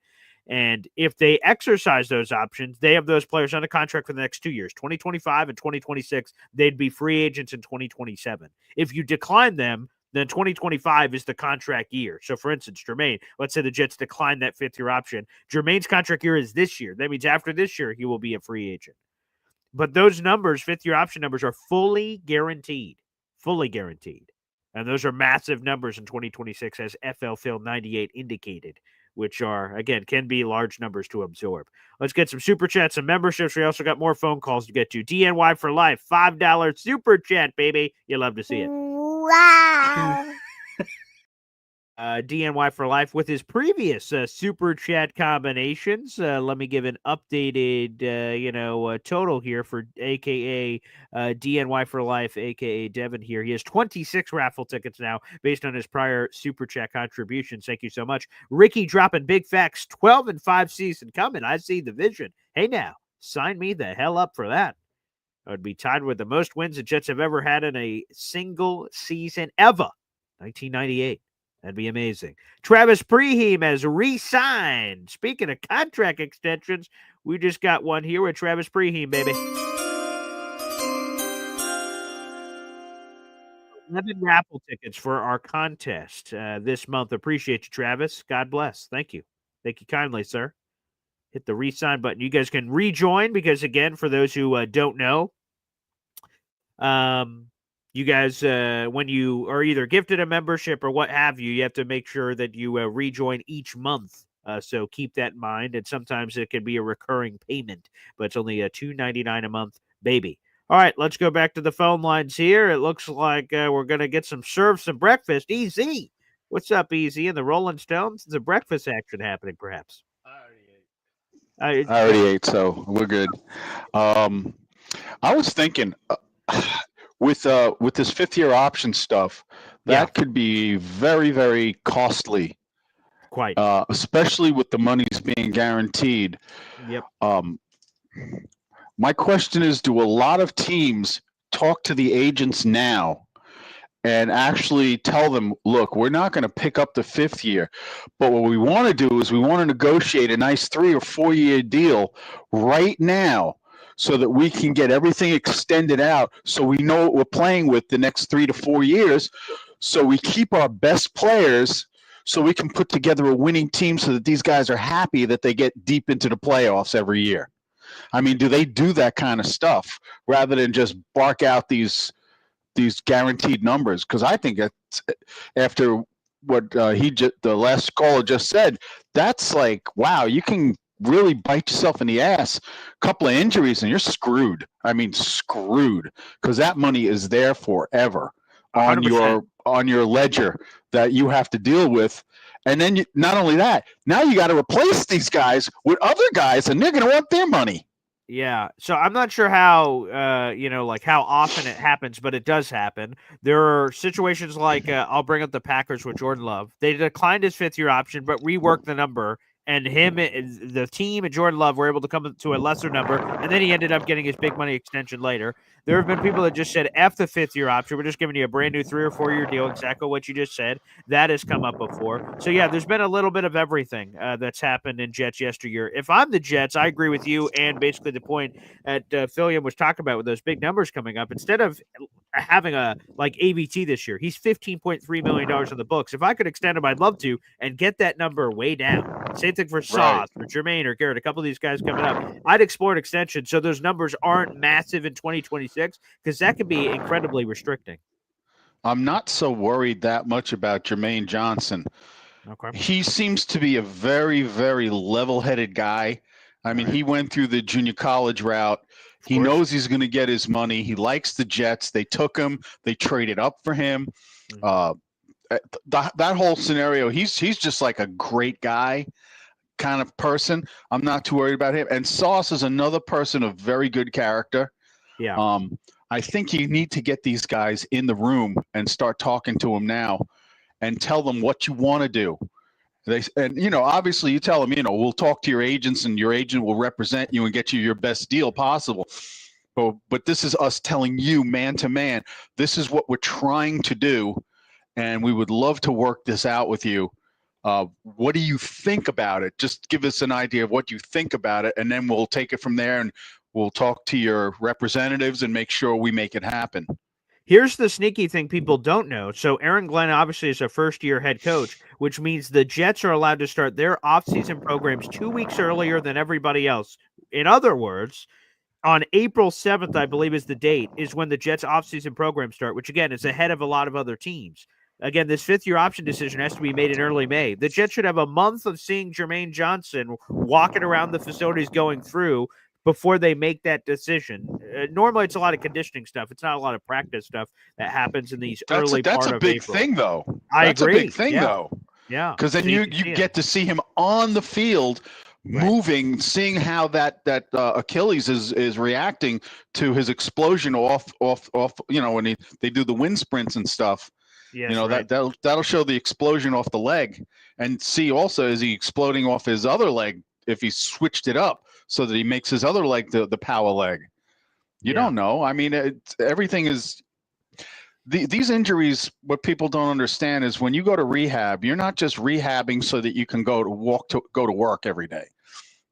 And if they exercise those options, they have those players under contract for the next 2 years, 2025 and 2026. They'd be free agents in 2027. If you decline them, then 2025 is the contract year. So, for instance, Jermaine, let's say the Jets decline that fifth-year option. Jermaine's contract year is this year. That means after this year, he will be a free agent. But those numbers, fifth-year option numbers, are fully guaranteed. Fully guaranteed. And those are massive numbers in 2026, as FL Phil 98 indicated, which are, again, can be large numbers to absorb. Let's get some super chats and memberships. We also got more phone calls to get to. DNY for life, $5 super chat, baby. You love to see it. Wow. DNY for life with his previous super chat combinations. Let me give an updated, total here for AKA DNY for life, AKA Devin here. He has 26 raffle tickets now based on his prior super chat contributions. Thank you so much. Ricky dropping big facts, 12-5 season coming. I see the vision. Hey now, sign me the hell up for that. I would be tied with the most wins the Jets have ever had in a single season ever. 1998. That'd be amazing. Travis Preheim has re-signed. Speaking of contract extensions, we just got one here with Travis Preheim, baby. 11 raffle tickets for our contest this month. Appreciate you, Travis. God bless. Thank you. Thank you kindly, sir. Hit the re-sign button. You guys can rejoin because, again, for those who don't know, you guys, when you are either gifted a membership or what have you, you have to make sure that you rejoin each month. So keep that in mind. And sometimes it can be a recurring payment, but it's only $2.99 a month, baby. All right, let's go back to the phone lines here. It looks like we're going to get some breakfast. Easy. What's up, Easy? And the Rolling Stones? There's a breakfast action happening, perhaps. I already ate, so we're good. I was thinking... With this fifth-year option stuff, that could be very, very costly. Quite. Especially with the monies being guaranteed. Yep. My question is, do a lot of teams talk to the agents now and actually tell them, look, we're not going to pick up the fifth year, but what we want to do is we want to negotiate a nice 3 or 4 year deal right now, so that we can get everything extended out so we know what we're playing with the next 3 to 4 years, so we keep our best players so we can put together a winning team so that these guys are happy that they get deep into the playoffs every year. I mean, do they do that kind of stuff rather than just bark out these guaranteed numbers? Because I think it's, after what the last caller just said, that's like, wow, you can really bite yourself in the ass, a couple of injuries and you're screwed. I mean, screwed, because that money is there forever on 100%. your ledger that you have to deal with. And then not only that, now you got to replace these guys with other guys and they're going to want their money. Yeah. So I'm not sure how, how often it happens, but it does happen. There are situations like, I'll bring up the Packers with Jordan Love. They declined his fifth-year option, but reworked the number. And the team and Jordan Love were able to come to a lesser number, and then he ended up getting his big money extension later. There have been people that just said, F the fifth-year option. We're just giving you a brand new 3 or 4 year deal, exactly what you just said. That has come up before. So, yeah, there's been a little bit of everything that's happened in Jets yesteryear. If I'm the Jets, I agree with you and basically the point that Philliam was talking about with those big numbers coming up. Instead of having a like ABT this year, he's $15.3 million on the books. If I could extend him, I'd love to, and get that number way down. Same thing for Sauce or Jermaine or Garrett, a couple of these guys coming up. I'd explore an extension so those numbers aren't massive in 2026, because that could be incredibly restricting. I'm not so worried that much about Jermaine Johnson. Okay. He seems to be a very, very level-headed guy. I mean, he went through the junior college route. He knows he's going to get his money. He likes the Jets. They took him. They traded up for him. that whole scenario, he's just like a great guy kind of person. I'm not too worried about him. And Sauce is another person of very good character. Yeah. I think you need to get these guys in the room and start talking to them now and tell them what you want to do. And obviously you tell them, we'll talk to your agents and your agent will represent you and get you your best deal possible. But this is us telling you man to man, this is what we're trying to do. And we would love to work this out with you. What do you think about it? Just give us an idea of what you think about it. And then we'll take it from there and we'll talk to your representatives and make sure we make it happen. Here's the sneaky thing people don't know. So Aaron Glenn obviously is a first-year head coach, which means the Jets are allowed to start their offseason programs 2 weeks earlier than everybody else. In other words, on April 7th, I believe is the date, is when the Jets offseason programs start, which, again, is ahead of a lot of other teams. Again, this fifth-year option decision has to be made in early May. The Jets should have a month of seeing Jermaine Johnson walking around the facilities going through before they make that decision. Normally, it's a lot of conditioning stuff. It's not a lot of practice stuff that happens in these early part of April. That's a big thing, though. I agree. That's a big thing, though. Yeah. Because then you get to see him on the field moving, seeing how that Achilles is reacting to his explosion off, when they do the wind sprints and stuff. Yes, that'll show the explosion off the leg, and see also is he exploding off his other leg if he switched it up so that he makes his other leg the power leg. You don't know. I mean, everything is these injuries. What people don't understand is when you go to rehab, you're not just rehabbing so that you can go to work every day.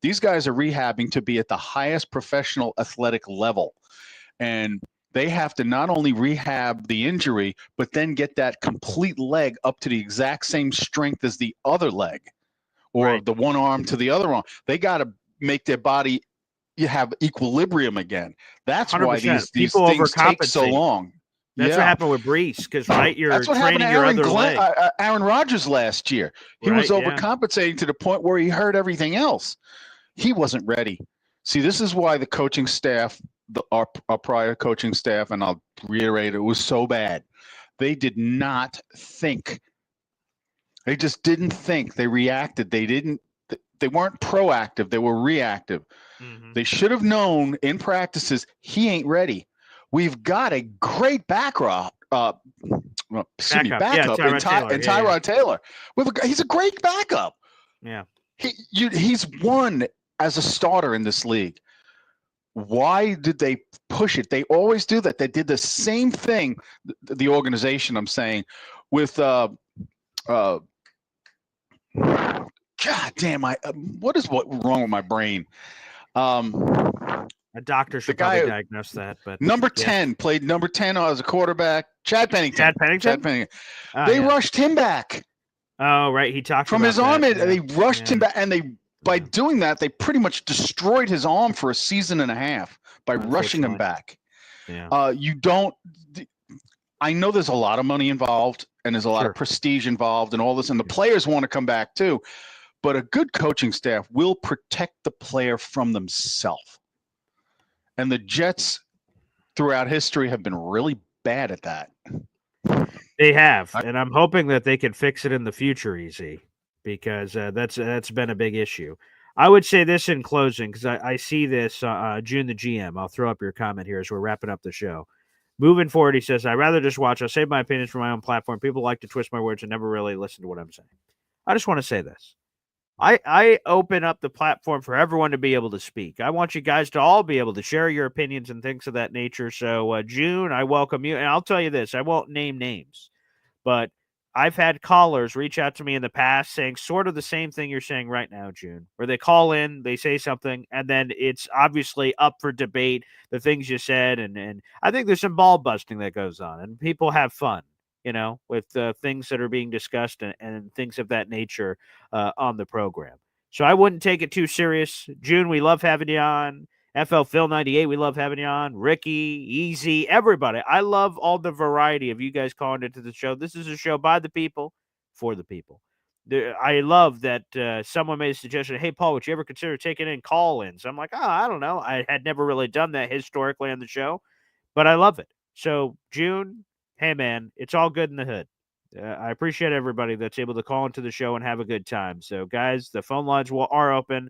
These guys are rehabbing to be at the highest professional athletic level, and they have to not only rehab the injury, but then get that complete leg up to the exact same strength as the other leg, or the one arm to the other arm. They got to make their body have equilibrium again. That's 100%. Why these things take so long. That's what happened with Brees, because you're training your other leg. Aaron Rodgers last year, he was overcompensating to the point where he hurt everything else. He wasn't ready. See, this is why the coaching staff, our prior coaching staff, and I'll reiterate, it was so bad. They did not think. They just didn't think. They reacted. They weren't proactive. They were reactive. Mm-hmm. They should have known in practices, he ain't ready. We've got a great backup in Tyrod Taylor. He's a great backup. Yeah. He's won as a starter in this league. Why did they push it? They always do that. They did the same thing, the organization, I'm saying, with God damn, what is wrong with my brain? A doctor should probably diagnose that. But number 10 played number 10 as a quarterback. Chad Pennington. They rushed him back. Oh, right. He talked from about his arm. That. They rushed him back, and by doing that, they pretty much destroyed his arm for a season and a half by rushing him back. Yeah. You don't. I know there's a lot of money involved, and there's a lot of prestige involved, and all this, and the players want to come back too. But a good coaching staff will protect the player from themselves. And the Jets throughout history have been really bad at that. They have, and I'm hoping that they can fix it in the future, Easy, because that's been a big issue. I would say this in closing, because I see this, June the GM. I'll throw up your comment here as we're wrapping up the show. Moving forward, he says, I'd rather just watch. I'll save my opinions for my own platform. People like to twist my words and never really listen to what I'm saying. I just want to say this. I open up the platform for everyone to be able to speak. I want you guys to all be able to share your opinions and things of that nature. So, June, I welcome you. And I'll tell you this, I won't name names, but I've had callers reach out to me in the past saying sort of the same thing you're saying right now, June, where they call in, they say something, and then it's obviously up for debate, the things you said. And I think there's some ball busting that goes on, and people have fun, with things that are being discussed and things of that nature on the program. So I wouldn't take it too serious. June, we love having you on. FL Phil 98, we love having you on. Ricky, Easy, everybody. I love all the variety of you guys calling into the show. This is a show by the people, for the people. I love that someone made a suggestion, hey, Paul, would you ever consider taking in call-ins? I'm like, I don't know. I had never really done that historically on the show, but I love it. So, June, hey, man, it's all good in the hood. I appreciate everybody that's able to call into the show and have a good time. So, guys, the phone lines are open.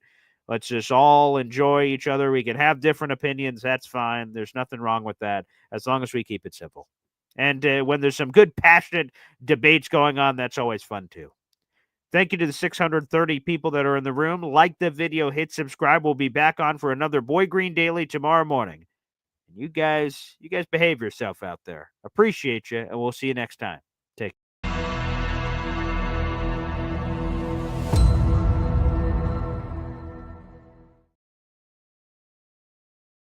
Let's just all enjoy each other. We can have different opinions. That's fine. There's nothing wrong with that as long as we keep it simple. And when there's some good, passionate debates going on, that's always fun, too. Thank you to the 630 people that are in the room. Like the video, hit subscribe. We'll be back on for another Boy Green Daily tomorrow morning. And you guys behave yourself out there. Appreciate you, and we'll see you next time.